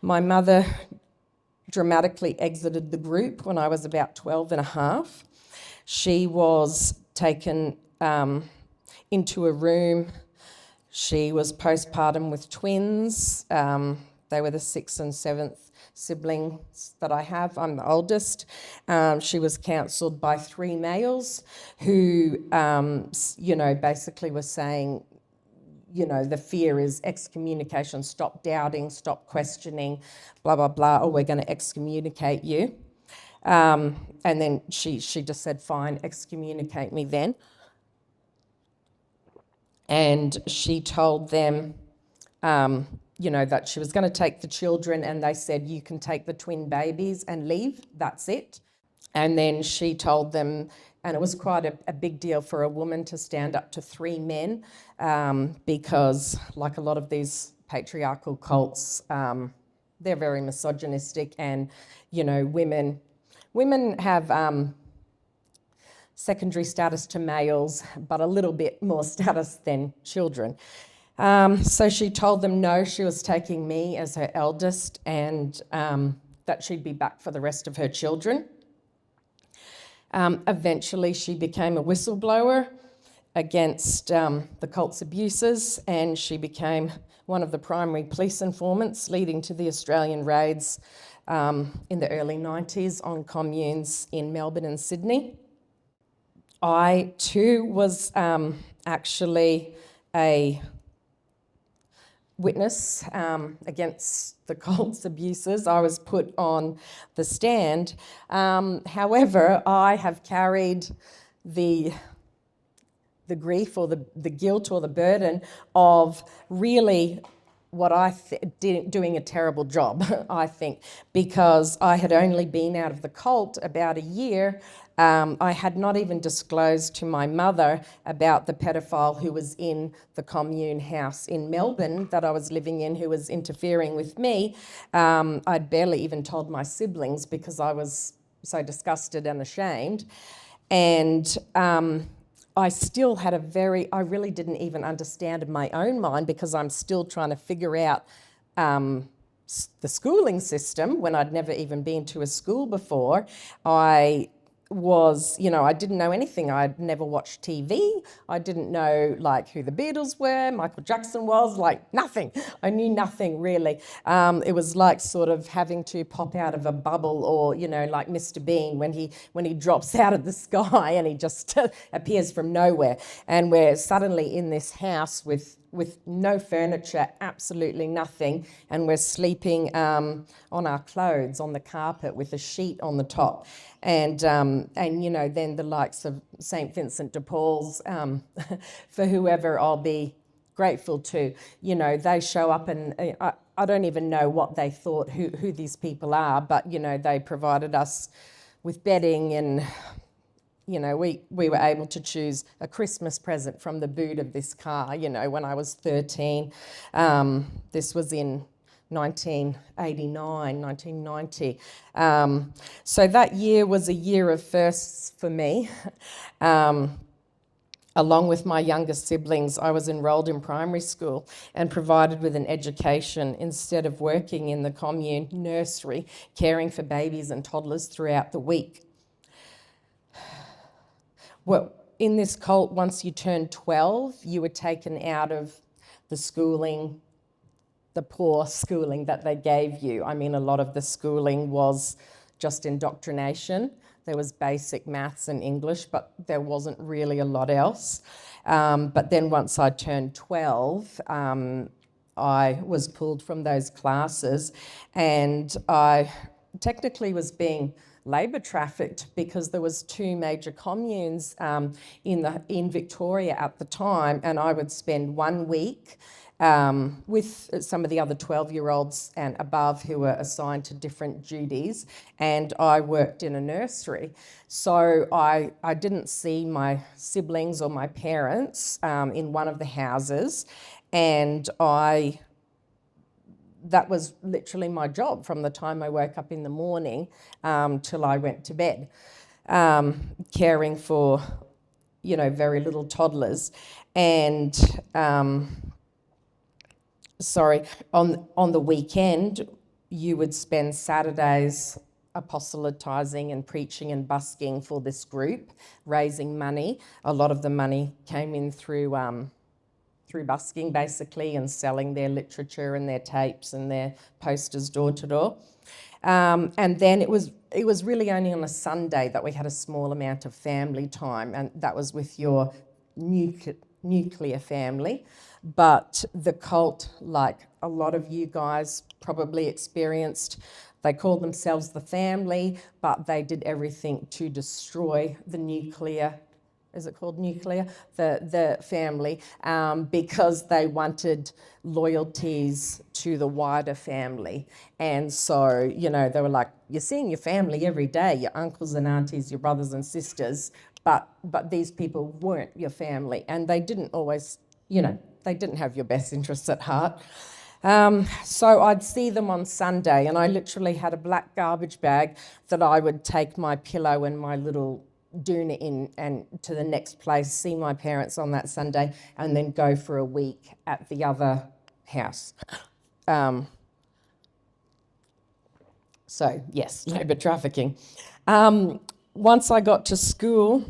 my mother dramatically exited the group when I was about 12 and a half. She was taken into a room. She was postpartum with twins. They were the 6th and 7th siblings that I have. I'm the oldest. She was counselled by 3 males who, basically were saying, the fear is excommunication, stop doubting, stop questioning, blah, blah, blah, or we're going to excommunicate you. And then she just said, fine, excommunicate me then. And she told them that she was going to take the children, and they said, you can take the twin babies and leave, that's it. And then she told them, and it was quite a big deal for a woman to stand up to 3 men, because like a lot of these patriarchal cults, they're very misogynistic, and, women have secondary status to males, but a little bit more status than children. So she told them no, she was taking me as her eldest, and that she'd be back for the rest of her children. Eventually she became a whistleblower against the cult's abuses, and she became one of the primary police informants, leading to the Australian raids in the early 90s on communes in Melbourne and Sydney. I too was actually a witness against the cult's abuses. I was put on the stand. However, I have carried the grief or the guilt or the burden of really what doing a terrible job, I think, because I had only been out of the cult about a year. I had not even disclosed to my mother about the pedophile who was in the commune house in Melbourne that I was living in, who was interfering with me. I'd barely even told my siblings because I was so disgusted and ashamed. And I still had I really didn't even understand in my own mind, because I'm still trying to figure out the schooling system when I'd never even been to a school before. I didn't know anything. I'd never watched TV. I didn't know who the Beatles were, Michael Jackson was, nothing. I knew nothing really. It was sort of having to pop out of a bubble, or, like Mr. Bean when he drops out of the sky and he just appears from nowhere. And we're suddenly in this house with no furniture, absolutely nothing, and we're sleeping on our clothes on the carpet with a sheet on the top. And then the likes of St. Vincent de Paul's, for whoever I'll be grateful to, they show up, and I don't even know what they thought, who these people are, but, they provided us with bedding, and we were able to choose a Christmas present from the boot of this car, when I was 13. This was in 1989, 1990. So that year was a year of firsts for me. Along with my younger siblings, I was enrolled in primary school and provided with an education instead of working in the commune nursery, caring for babies and toddlers throughout the week. Well, in this cult, once you turned 12, you were taken out of the schooling, the poor schooling that they gave you. I mean, a lot of the schooling was just indoctrination. There was basic maths and English, but there wasn't really a lot else. But then once I turned 12, I was pulled from those classes, and I technically was being labour trafficked, because there was 2 major communes in Victoria at the time, and I would spend 1 week with some of the other 12-year-olds and above who were assigned to different duties, and I worked in a nursery. So I didn't see my siblings or my parents in one of the houses, and that was literally my job from the time I woke up in the morning till I went to bed, caring for, very little toddlers. And on the weekend, you would spend Saturdays apostolatising and preaching and busking for this group, raising money. A lot of the money came in through busking, basically, and selling their literature and their tapes and their posters door to door. And then it was really only on a Sunday that we had a small amount of family time, and that was with your nuclear family. But the cult, like a lot of you guys probably experienced, they called themselves the family, but they did everything to destroy the nuclear is it called nuclear? The family, because they wanted loyalties to the wider family. And so, you know, they were like, you're seeing your family every day, your uncles and aunties, your brothers and sisters, but these people weren't your family, and they didn't always, you know, they didn't have your best interests at heart. So I'd see them on Sunday, and I literally had a black garbage bag that I would take my pillow and my little doona in and to the next place, see my parents on that Sunday, and then go for a week at the other house. So yes, labour trafficking. Once I got to school,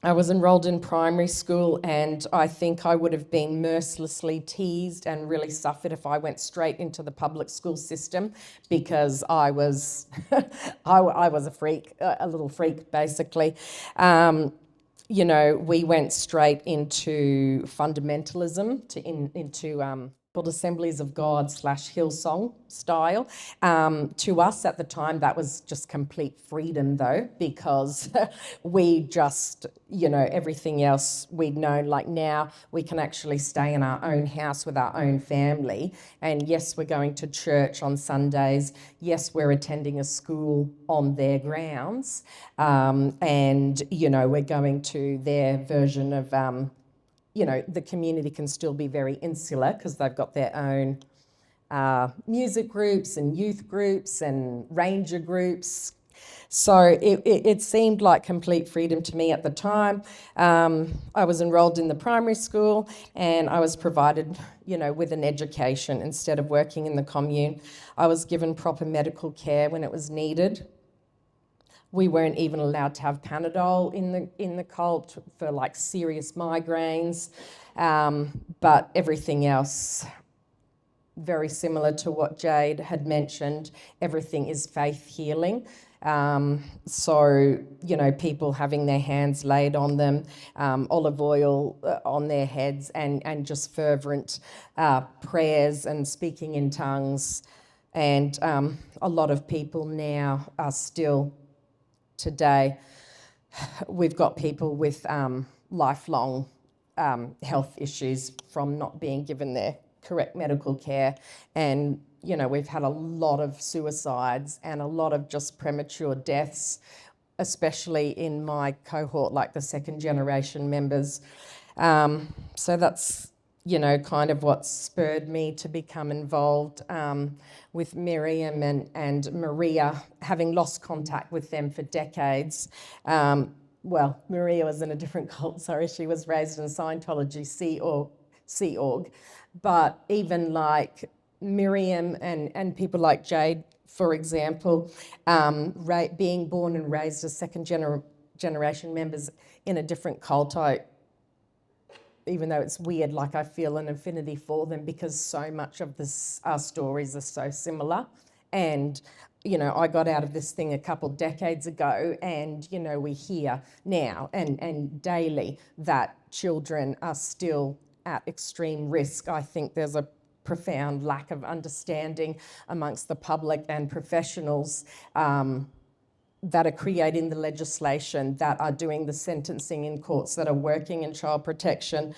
I was enrolled in primary school, and I think I would have been mercilessly teased and really suffered if I went straight into the public school system, because I was I was a freak, a little freak basically. You know, we went straight into fundamentalism, into called Assemblies of God / Hillsong style. To us at the time, that was just complete freedom though, because we just, you know, everything else we'd known, like now we can actually stay in our own house with our own family. And yes, we're going to church on Sundays. Yes, we're attending a school on their grounds. And, you know, we're going to their version of, you know, the community can still be very insular because they've got their own music groups and youth groups and ranger groups. So it seemed like complete freedom to me at the time. I was enrolled in the primary school, and I was provided, you know, with an education instead of working in the commune. I was given proper medical care when it was needed. We weren't even allowed to have Panadol in the cult for like serious migraines, but everything else, very similar to what Jayde had mentioned, everything is faith healing. So, you know, people having their hands laid on them, olive oil on their heads, and just fervent prayers and speaking in tongues. And a lot of people now are still, today, we've got people with lifelong health issues from not being given their correct medical care. And, you know, we've had a lot of suicides and a lot of just premature deaths, especially in my cohort, like the second generation members. So that's, you know, kind of what spurred me to become involved with Miriam and Maria, having lost contact with them for decades. Well, Maria was in a different cult, sorry, she was raised in Scientology, Sea Org. But even like Miriam and people like Jayde, for example, being born and raised as second generation members in a different cult, even though it's weird, like I feel an affinity for them because so much of our stories are so similar. And, you know, I got out of this thing a couple decades ago, and, you know, we hear now and daily that children are still at extreme risk. I think there's a profound lack of understanding amongst the public and professionals that are creating the legislation, that are doing the sentencing in courts, that are working in child protection,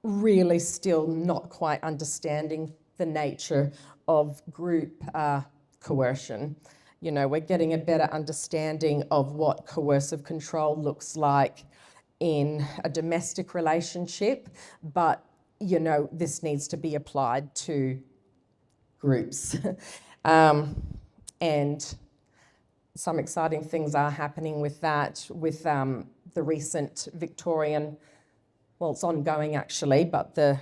really still not quite understanding the nature of group coercion. You know, we're getting a better understanding of what coercive control looks like in a domestic relationship, but, you know, this needs to be applied to groups. And some exciting things are happening with that, with the recent Victorian, well, it's ongoing actually, but the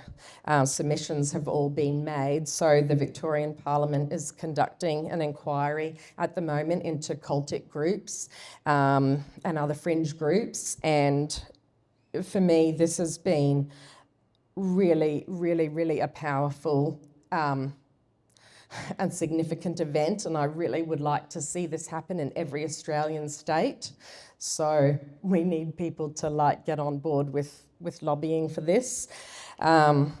submissions have all been made. So the Victorian Parliament is conducting an inquiry at the moment into cultic groups and other fringe groups. And for me, this has been really, really, really a powerful and significant event, and I really would like to see this happen in every Australian state. So we need people to like get on board with lobbying for this, and,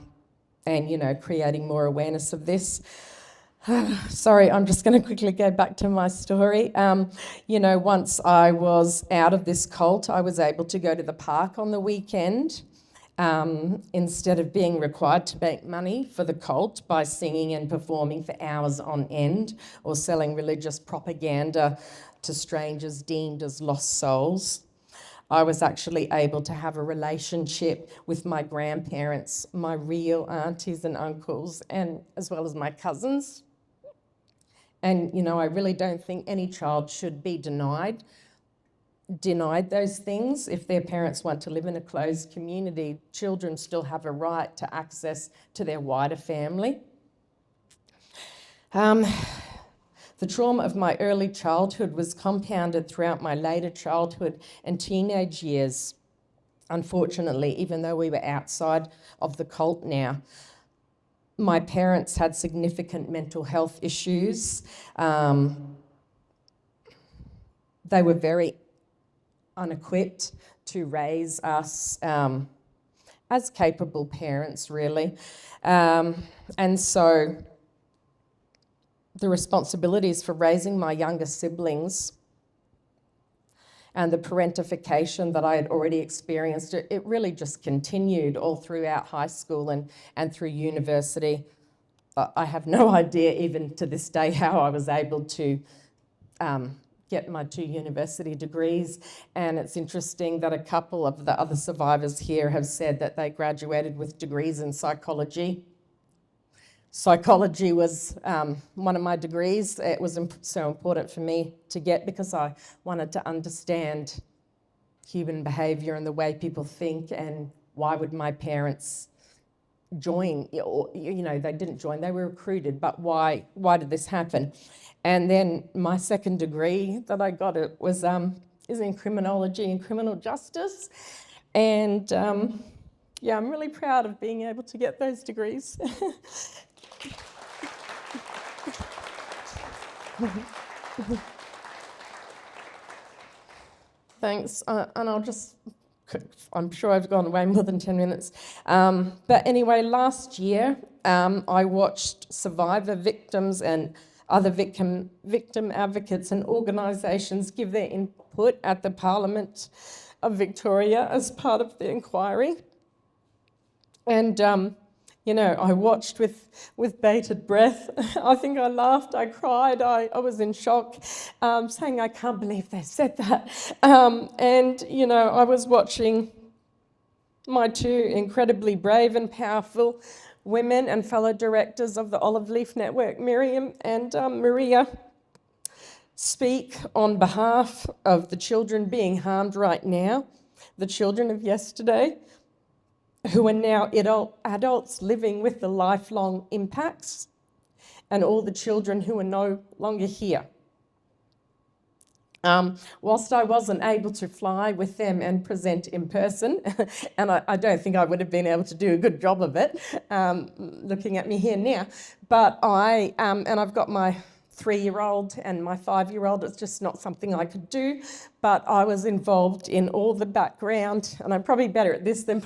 you know, creating more awareness of this. Sorry, I'm just going to quickly go back to my story. Once I was out of this cult, I was able to go to the park on the weekend instead of being required to make money for the cult by singing and performing for hours on end or selling religious propaganda to strangers deemed as lost souls. I was actually able to have a relationship with my grandparents, my real aunties and uncles, and as well as my cousins. And, I really don't think any child should be denied those things. If their parents want to live in a closed community, children still have a right to access to their wider family. The trauma of my early childhood was compounded throughout my later childhood and teenage years, unfortunately, even though we were outside of the cult now. My parents had significant mental health issues. They were very unequipped to raise us as capable parents, really. And so the responsibilities for raising my younger siblings and the parentification that I had already experienced, it really just continued all throughout high school and through university. I have no idea even to this day how I was able to get my 2 university degrees. And it's interesting that a couple of the other survivors here have said that they graduated with degrees in psychology. Psychology was one of my degrees. It was so important for me to get because I wanted to understand human behaviour and the way people think, and why would my parents join, or, they didn't join, they were recruited, but why did this happen? And then my second degree that I got is in criminology and criminal justice. And I'm really proud of being able to get those degrees. Thanks, and I'm sure I've gone way more than 10 minutes. But anyway, last year I watched survivor victims and other victim advocates and organisations give their input at the Parliament of Victoria as part of the inquiry. And I watched with bated breath. I think I laughed, I cried, I was in shock, saying, I can't believe they said that. I was watching my 2 incredibly brave and powerful women and fellow directors of the Olive Leaf Network, Miriam and Maria, speak on behalf of the children being harmed right now, the children of yesterday, who are now adults living with the lifelong impacts, and all the children who are no longer here. Whilst I wasn't able to fly with them and present in person, and I don't think I would have been able to do a good job of it, looking at me here now, but I've got my 3-year-old and my 5-year-old, it's just not something I could do, but I was involved in all the background, and I'm probably better at this than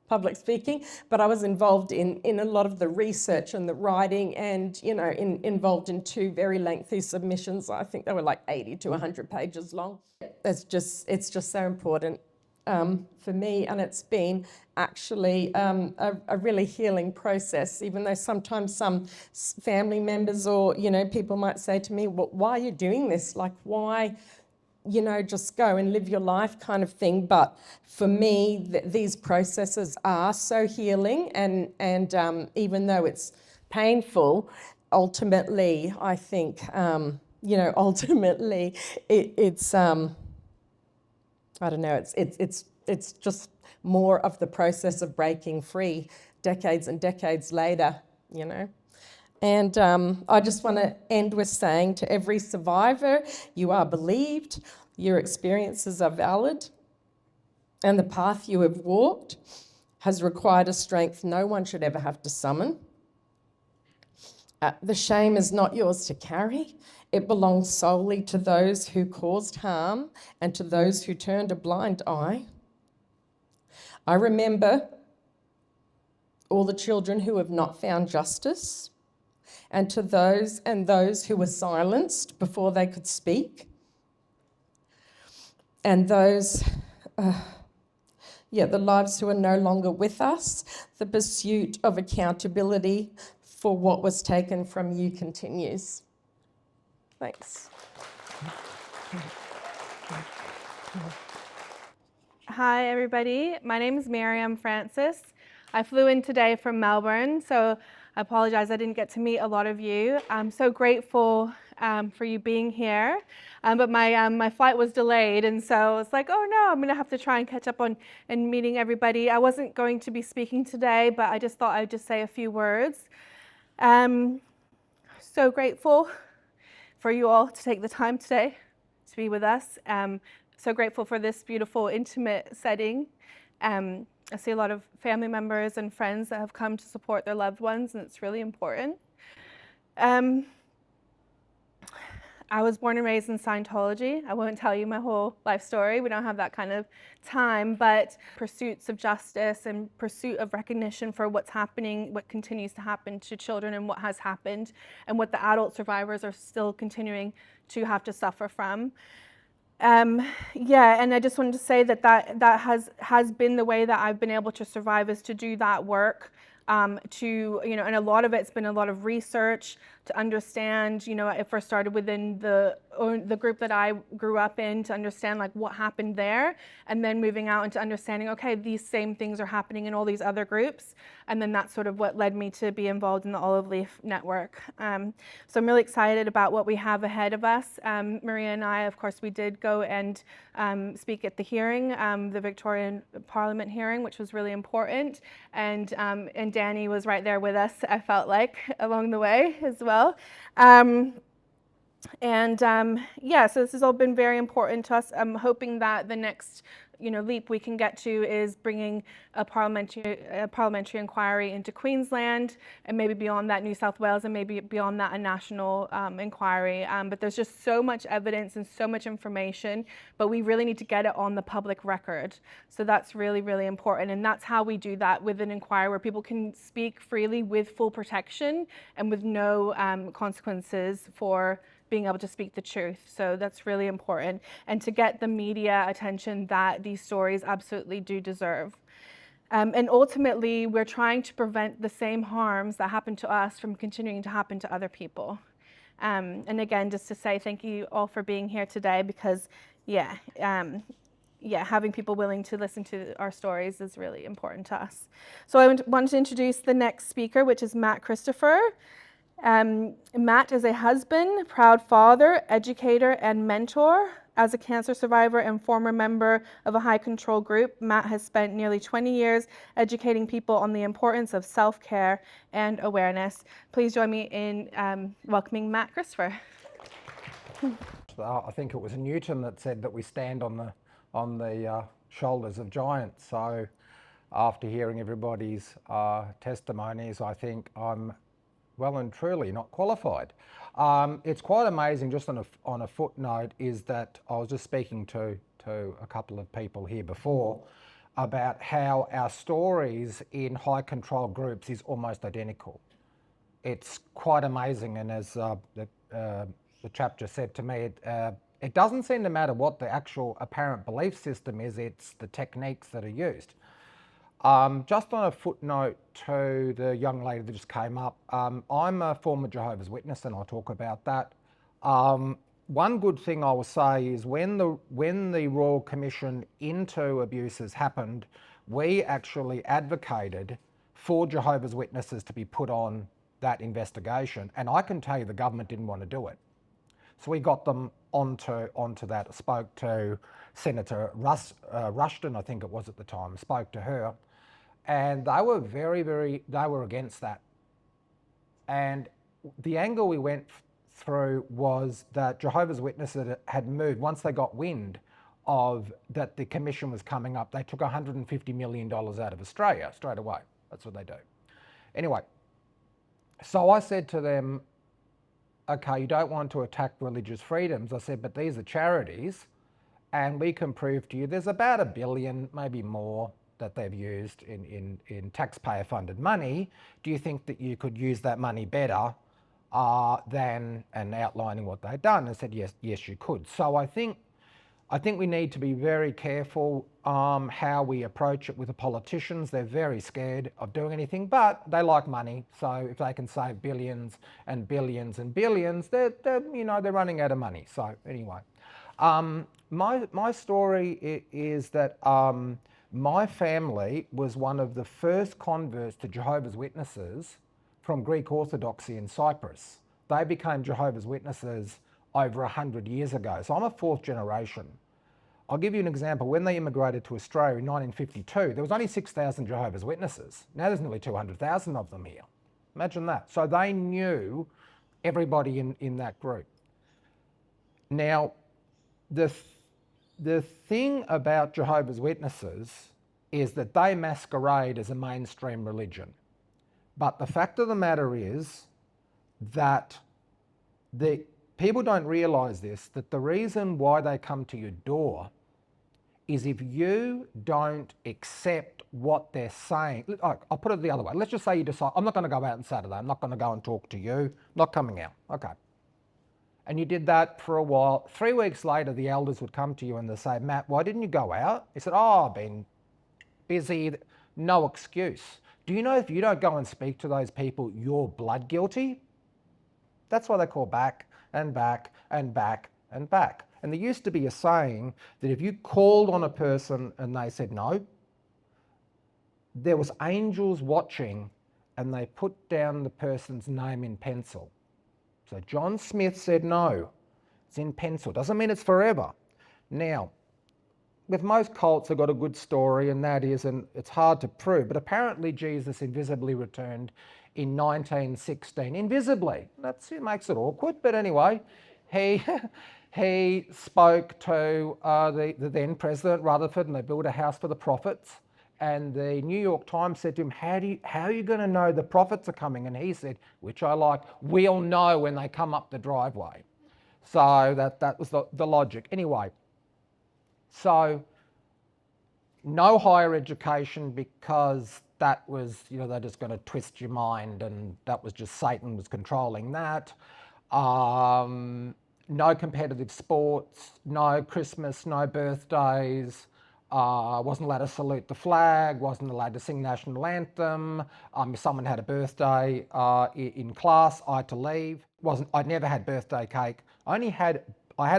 public speaking, but I was involved in a lot of the research and the writing, and involved in 2 very lengthy submissions. I think they were like 80 to 100 pages long. It's just so important for me, and it's been actually a really healing process, even though sometimes some family members or people might say to me, well, why are you doing this? Like, why just go and live your life kind of thing. But for me, these processes are so healing, and even though it's painful, ultimately, I think, ultimately, it's I don't know, it's just more of the process of breaking free decades and decades later, And I just want to end with saying to every survivor, you are believed, your experiences are valid, and the path you have walked has required a strength no one should ever have to summon. The shame is not yours to carry. It belongs solely to those who caused harm and to those who turned a blind eye. I remember all the children who have not found justice, and to those who were silenced before they could speak, and those, the lives who are no longer with us. The pursuit of accountability for what was taken from you continues. Thanks.
Hi, everybody. My name is Miriam Francis. I flew in today from Melbourne, so I apologize I didn't get to meet a lot of you. I'm so grateful for you being here, but my flight was delayed, and so it's like, oh no, I'm going to have to try and catch up on and meeting everybody. I wasn't going to be speaking today, but I just thought I'd just say a few words. So grateful for you all to take the time today to be with us. So grateful for this beautiful, intimate setting. I see a lot of family members and friends that have come to support their loved ones, and it's really important. I was born and raised in Scientology. I won't tell you my whole life story. We don't have that kind of time, but pursuits of justice and pursuit of recognition for what's happening, what continues to happen to children and what has happened, and what the adult survivors are still continuing to have to suffer from. And I just wanted to say that has been the way that I've been able to survive, is to do that work, and a lot of it's been a lot of research to understand, it first started within the group that I grew up in, to understand like what happened there, and then moving out into understanding, okay, these same things are happening in all these other groups, and then that's sort of what led me to be involved in the Olive Leaf Network. So I'm really excited about what we have ahead of us. Maria and I, of course, we did go and speak at the hearing, the Victorian Parliament hearing, which was really important, and Dani was right there with us, I felt like, along the way as well. So this has all been very important to us. I'm hoping that the next leap we can get to is bringing a parliamentary inquiry into Queensland, and maybe beyond that New South Wales, and maybe beyond that a national inquiry. But there's just so much evidence and so much information, but we really need to get it on the public record. So that's really, really important, and that's how we do that with an inquiry, where people can speak freely with full protection and with no consequences for being able to speak the truth. So that's really important, and to get the media attention that these stories absolutely do deserve. And ultimately, we're trying to prevent the same harms that happen to us from continuing to happen to other people. And again, just to say thank you all for being here today, because having people willing to listen to our stories is really important to us. So I want to introduce the next speaker, which is Matt Christopher. Matt is a husband, proud father, educator, and mentor. As a cancer survivor and former member of a high control group, Matt has spent nearly 20 years educating people on the importance of self-care and awareness. Please join me in welcoming Matt Christopher.
I think it was Newton that said that we stand on the shoulders of giants. So after hearing everybody's testimonies, I think I'm well and truly not qualified. It's quite amazing, just on a footnote, is that I was just speaking to a couple of people here before about how our stories in high control groups is almost identical. It's quite amazing, and as the chap just said to me, it doesn't seem to matter what the actual apparent belief system is, it's the techniques that are used. Just on a footnote to the young lady that just came up, I'm a former Jehovah's Witness, and I'll talk about that. One good thing I will say is when the Royal Commission into abuses happened, we actually advocated for Jehovah's Witnesses to be put on that investigation, and I can tell you the government didn't want to do it. So we got them onto that. I spoke to Senator Rushton, I think it was at the time, spoke to her, and they were they were against that. And the angle we went through was that Jehovah's Witnesses had moved, once they got wind of that the commission was coming up, they took $150 million out of Australia straight away. That's what they do. Anyway, so I said to them, okay, you don't want to attack religious freedoms. I said, but these are charities, and we can prove to you there's about $1 billion, maybe more, that they've used in taxpayer funded money. Do you think that you could use that money better and outlining what they'd done. And said, yes, you could. So I think we need to be very careful how we approach it with the politicians. They're very scared of doing anything, but they like money. So if they can save billions and billions and billions, they're running out of money. So anyway, my story is that my family was one of the first converts to Jehovah's Witnesses from Greek Orthodoxy in Cyprus. They became Jehovah's Witnesses over 100 years ago. So I'm a fourth generation. I'll give you an example. When they immigrated to Australia in 1952, there was only 6,000 Jehovah's Witnesses. Now there's nearly 200,000 of them here. Imagine that. So they knew everybody in that group. Now, the thing about Jehovah's Witnesses is that they masquerade as a mainstream religion. But the fact of the matter is that people don't realise this, that the reason why they come to your door is if you don't accept what they're saying. I'll put it the other way. Let's just say you decide, I'm not going to go out on Saturday. I'm not going to go and talk to you. Not coming out. Okay. And you did that for a while. 3 weeks later, the elders would come to you and they'd say, Matt, why didn't you go out? He said, I've been busy. No excuse. Do you know if you don't go and speak to those people, you're blood guilty? That's why they call back and back and back and back. And there used to be a saying that if you called on a person and they said no, there was angels watching and they put down the person's name in pencil. So John Smith said no, it's in pencil. Doesn't mean it's forever. Now, with most cults, they've got a good story, and that is, and it's hard to prove, but apparently Jesus invisibly returned in 1916. Invisibly. It makes it awkward, but anyway, he spoke to the then President Rutherford, and they built a house for the prophets. And the New York Times said to him, how are you going to know the prophets are coming? And he said, which I like, we'll know when they come up the driveway. So that was the logic. Anyway, so no higher education, because that was, they're just going to twist your mind, and that was just Satan was controlling that. No competitive sports, no Christmas, no birthdays. Wasn't allowed to salute the flag, wasn't allowed to sing national anthem. If someone had a birthday in class, I had to leave. I'd never had birthday cake. I had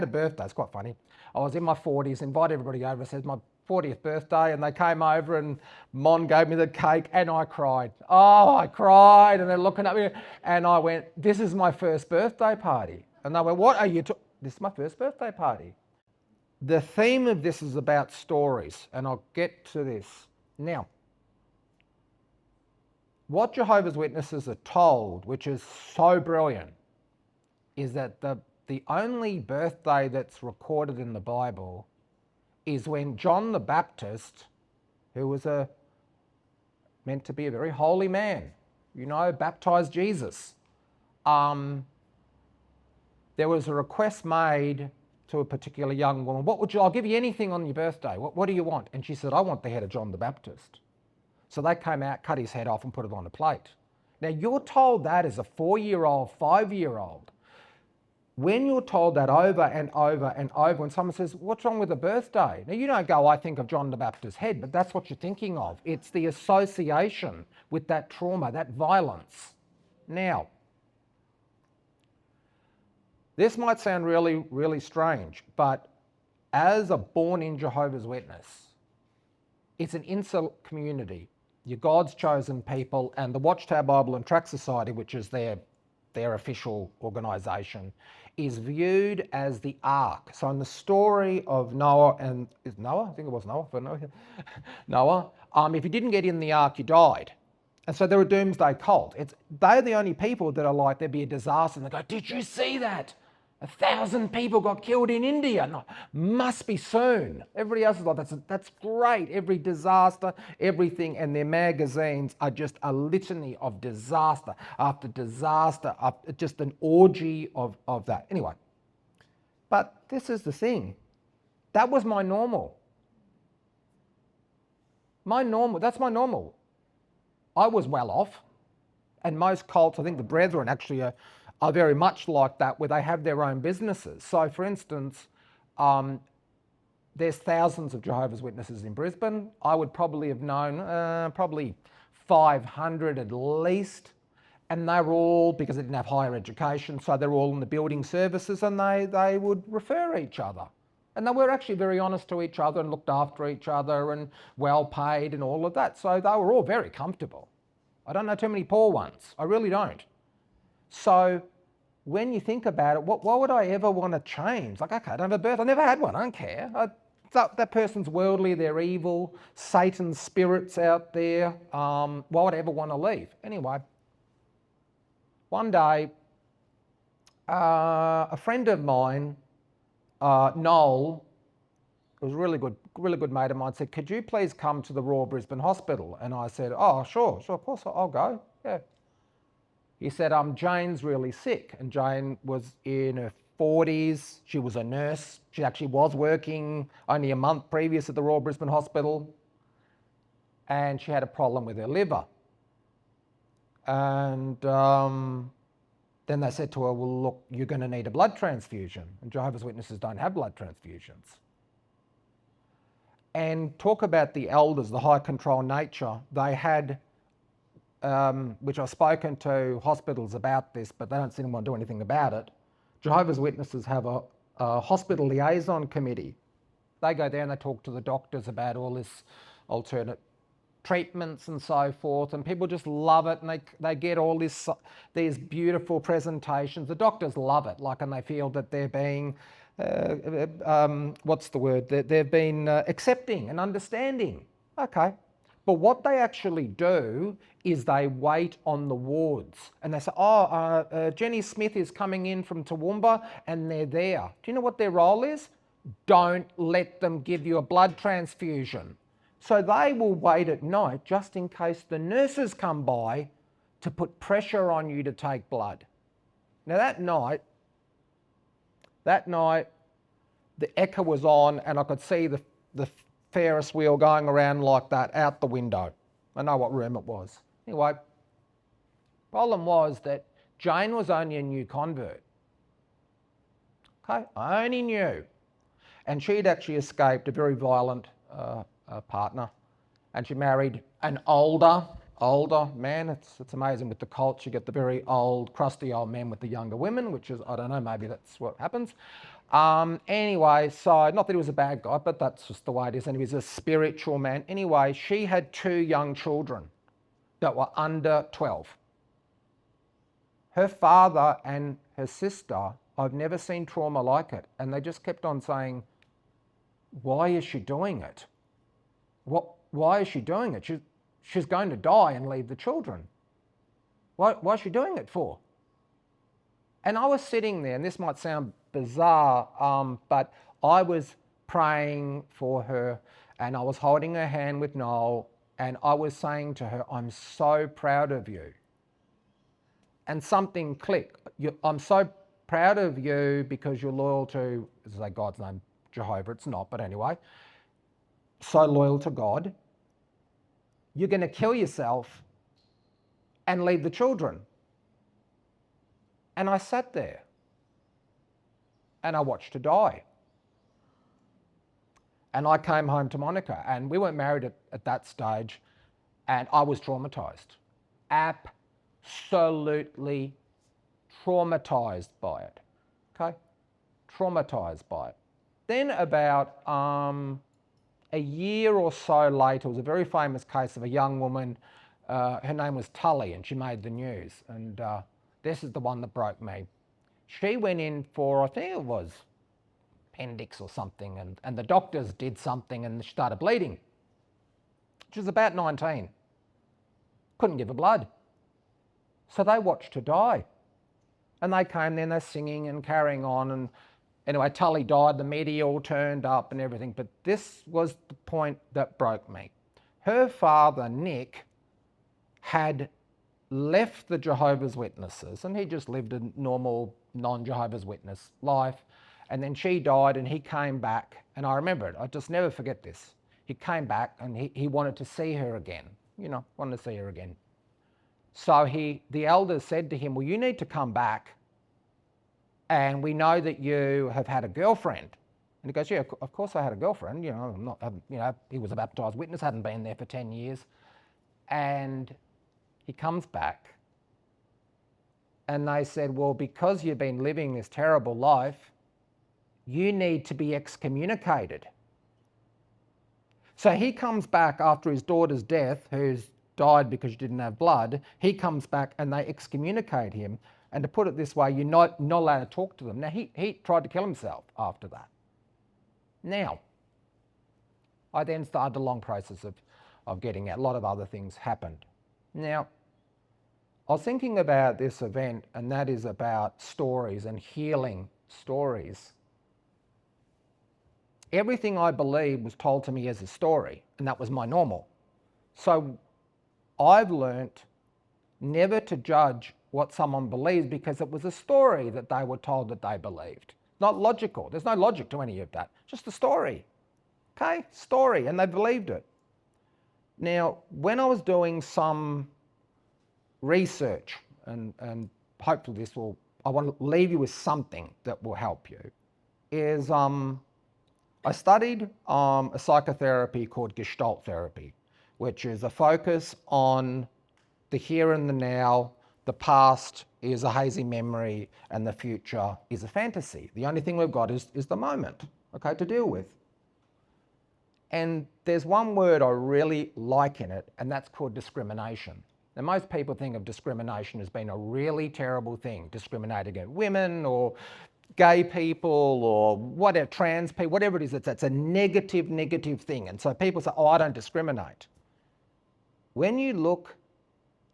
a birthday, it's quite funny. I was in my 40s, invited everybody over, said my 40th birthday, and they came over and Mon gave me the cake and I cried. Oh, I cried, and they're looking at me and I went, this is my first birthday party. And they went, what are you talking? This is my first birthday party. The theme of this is about stories, and I'll get to this. Now, what Jehovah's Witnesses are told, which is so brilliant, is that the only birthday that's recorded in the Bible is when John the Baptist, who was meant to be a very holy man, baptized Jesus. There was a request made to a particular young woman, I'll give you anything on your birthday. What do you want? And she said, I want the head of John the Baptist. So they came out, cut his head off and put it on a plate. Now you're told that as a 4-year-old, 5-year-old. When you're told that over and over and over, when someone says, what's wrong with a birthday? Now you don't go, I think of John the Baptist's head, but that's what you're thinking of. It's the association with that trauma, that violence. Now, this might sound really, really strange, but as a born-in Jehovah's Witness, it's an insular community. You're God's chosen people, and the Watchtower Bible and Tract Society, which is their official organisation, is viewed as the ark. So in the story of Noah, and is Noah? I think it was Noah for Noah. Noah. If you didn't get in the ark, you died. And so they're a doomsday cult. They're the only people that are like, there'd be a disaster, and they go, did you see that? 1,000 people got killed in India. No, must be soon. Everybody else is like, that's great. Every disaster, everything, and their magazines are just a litany of disaster after disaster, just an orgy of that. Anyway, but this is the thing. That was my normal. That's my normal. I was well off, and most cults, I think the Brethren actually are very much like that, where they have their own businesses. So for instance, there's thousands of Jehovah's Witnesses in Brisbane. I would probably have known probably 500 at least. And they were all, because they didn't have higher education, so they're all in the building services, and they would refer each other. And they were actually very honest to each other and looked after each other and well paid and all of that. So they were all very comfortable. I don't know too many poor ones. I really don't. So when you think about it, why would I ever want to change? Like, okay, I don't have a birth. I never had one. I don't care. That person's worldly. They're evil. Satan's spirits out there. Why would I ever want to leave? Anyway, one day, a friend of mine, Noel, who was a really good mate of mine, said, "Could you please come to the Royal Brisbane Hospital?" And I said, "Oh, sure, of course, I'll go, yeah." He said, Jane's really sick. And Jane was in her 40s. She was a nurse. She actually was working only a month previous at the Royal Brisbane Hospital. And she had a problem with her liver. And then they said to her, "Well, look, you're going to need a blood transfusion." And Jehovah's Witnesses don't have blood transfusions. And talk about the elders, the high control nature. They had, which I've spoken to hospitals about this, but they don't seem to want to do anything about it. Jehovah's Witnesses have a hospital liaison committee. They go there and they talk to the doctors about all this alternate treatments and so forth, and people just love it, and they get all these beautiful presentations. The doctors love it, and they feel that they're being, what's the word? They've been accepting and understanding. Okay. But what they actually do is they wait on the wards, and they say, Jenny Smith is coming in from Toowoomba, and they're there. Do you know what their role is? Don't let them give you a blood transfusion. So they will wait at night just in case the nurses come by to put pressure on you to take blood. Now that night, the echo was on, and I could see the Ferris wheel going around like that out the window. I know what room it was. Anyway, problem was that Jane was only a new convert. Okay, only new. And she'd actually escaped a very violent partner, and she married an older man. It's amazing with the cult, you get the very old, crusty old men with the younger women, which is, I don't know, maybe that's what happens. Anyway, so not that he was a bad guy, but that's just the way it is, and he was a spiritual man. Anyway, she had 2 young children that were under 12. Her father and her sister, I've never seen trauma like it, and they just kept on saying, "Why is she doing it? Why is she doing it? She's going to die and leave the children. Why is she doing it for?" And I was sitting there, and this might sound bizarre, but I was praying for her, and I was holding her hand with Noel, and I was saying to her, "I'm so proud of you." And something clicked. I'm so proud of you because you're loyal to, as I say, God's name, Jehovah. It's not, but anyway. So loyal to God. You're going to kill yourself and leave the children. And I sat there and I watched her die. And I came home to Monica, and we weren't married at that stage, and I was traumatised. Absolutely traumatised by it. Okay? Traumatised by it. Then about a year or so later, it was a very famous case of a young woman. Her name was Tully, and she made the news. And this is the one that broke me. She went in for, I think it was appendix or something, and the doctors did something, and she started bleeding. She was about 19. Couldn't give her blood. So they watched her die. And they came there and they're singing and carrying on. And anyway, Tully died, the media all turned up and everything. But this was the point that broke me. Her father, Nick, had left the Jehovah's Witnesses, and he just lived a normal non-Jehovah's Witness life. And then she died, and he came back. And I remember it. I just never forget this. He came back and he wanted to see her again. You know, wanted to see her again. So the elders said to him, "Well, you need to come back and we know that you have had a girlfriend. And he goes, yeah, of course I had a girlfriend. You know, he was a baptised witness, hadn't been there for 10 years. And he comes back and they said, well, because you've been living this terrible life, you need to be excommunicated. So he comes back after his daughter's death, who's died because she didn't have blood. He comes back and they excommunicate him. And to put it this way, you're not allowed to talk to them. Now, he tried to kill himself after that. Now, I then started a long process of getting out. A lot of other things happened. Now, I was thinking about this event, and that is about stories and healing stories. Everything I believed was told to me as a story, and that was my normal. So I've learnt never to judge what someone believes because it was a story that they were told that they believed. Not logical. There's no logic to any of that. Just a story. Okay? Story, and they believed it. Now, when I was doing some research, and hopefully I want to leave you with something that will help you, is I studied a psychotherapy called Gestalt therapy, which is a focus on the here and the now. The past is a hazy memory and the future is a fantasy. The only thing we've got is the moment, okay, to deal with. And there's one word I really like in it, and that's called discrimination. Now, most people think of discrimination as being a really terrible thing, discriminating against women or gay people or whatever, trans people, whatever it is, it's a negative thing. And so people say, oh, I don't discriminate. When you look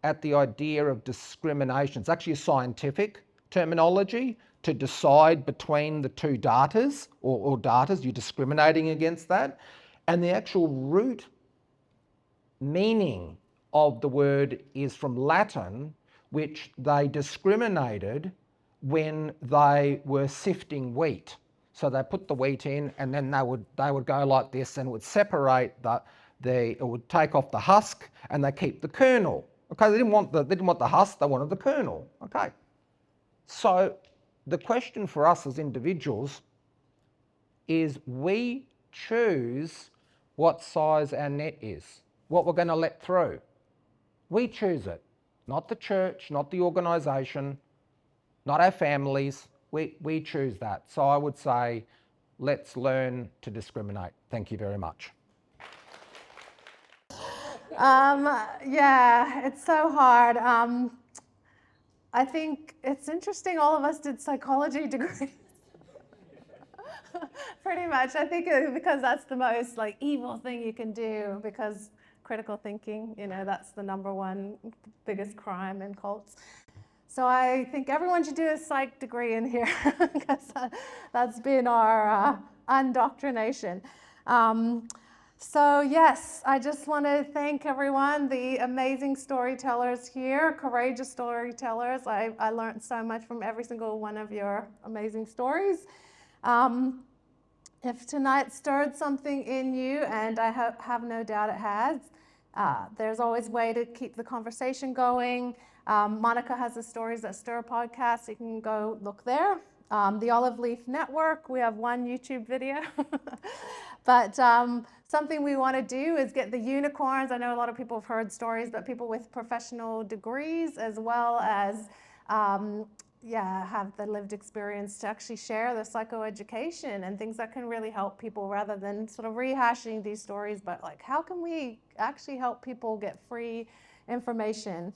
at the idea of discrimination, it's actually a scientific terminology to decide between the two datas or datas, you're discriminating against that. And the actual root meaning of the word is from Latin, which they discriminated when they were sifting wheat. So they put the wheat in, and then they would go like this, and it would separate it would take off the husk, and they keep the kernel. Okay, they didn't want the husk, they wanted the kernel. Okay. So the question for us as individuals is we choose what size our net is, what we're going to let through. We choose it, not the church, not the organisation, not our families. We choose that. So I would say, let's learn to discriminate. Thank you very much.
Yeah, it's so hard. I think it's interesting all of us did psychology degrees. Pretty much. I think because that's the most evil thing you can do, because critical thinking, that's the #1 biggest crime in cults. So I think everyone should do a psych degree in here because that's been our indoctrination. So yes, I just want to thank everyone, the amazing storytellers here, courageous storytellers. I learned so much from every single one of your amazing stories. If tonight stirred something in you, and I have no doubt it has, there's always a way to keep the conversation going. Monica has the Stories That Stir podcast. You can go look there. The Olive Leaf Network, we have one YouTube video. But something we want to do is get the unicorns. I know a lot of people have heard stories, but people with professional degrees, as well as have the lived experience to actually share the psychoeducation and things that can really help people, rather than sort of rehashing these stories, but how can we actually help people get free information?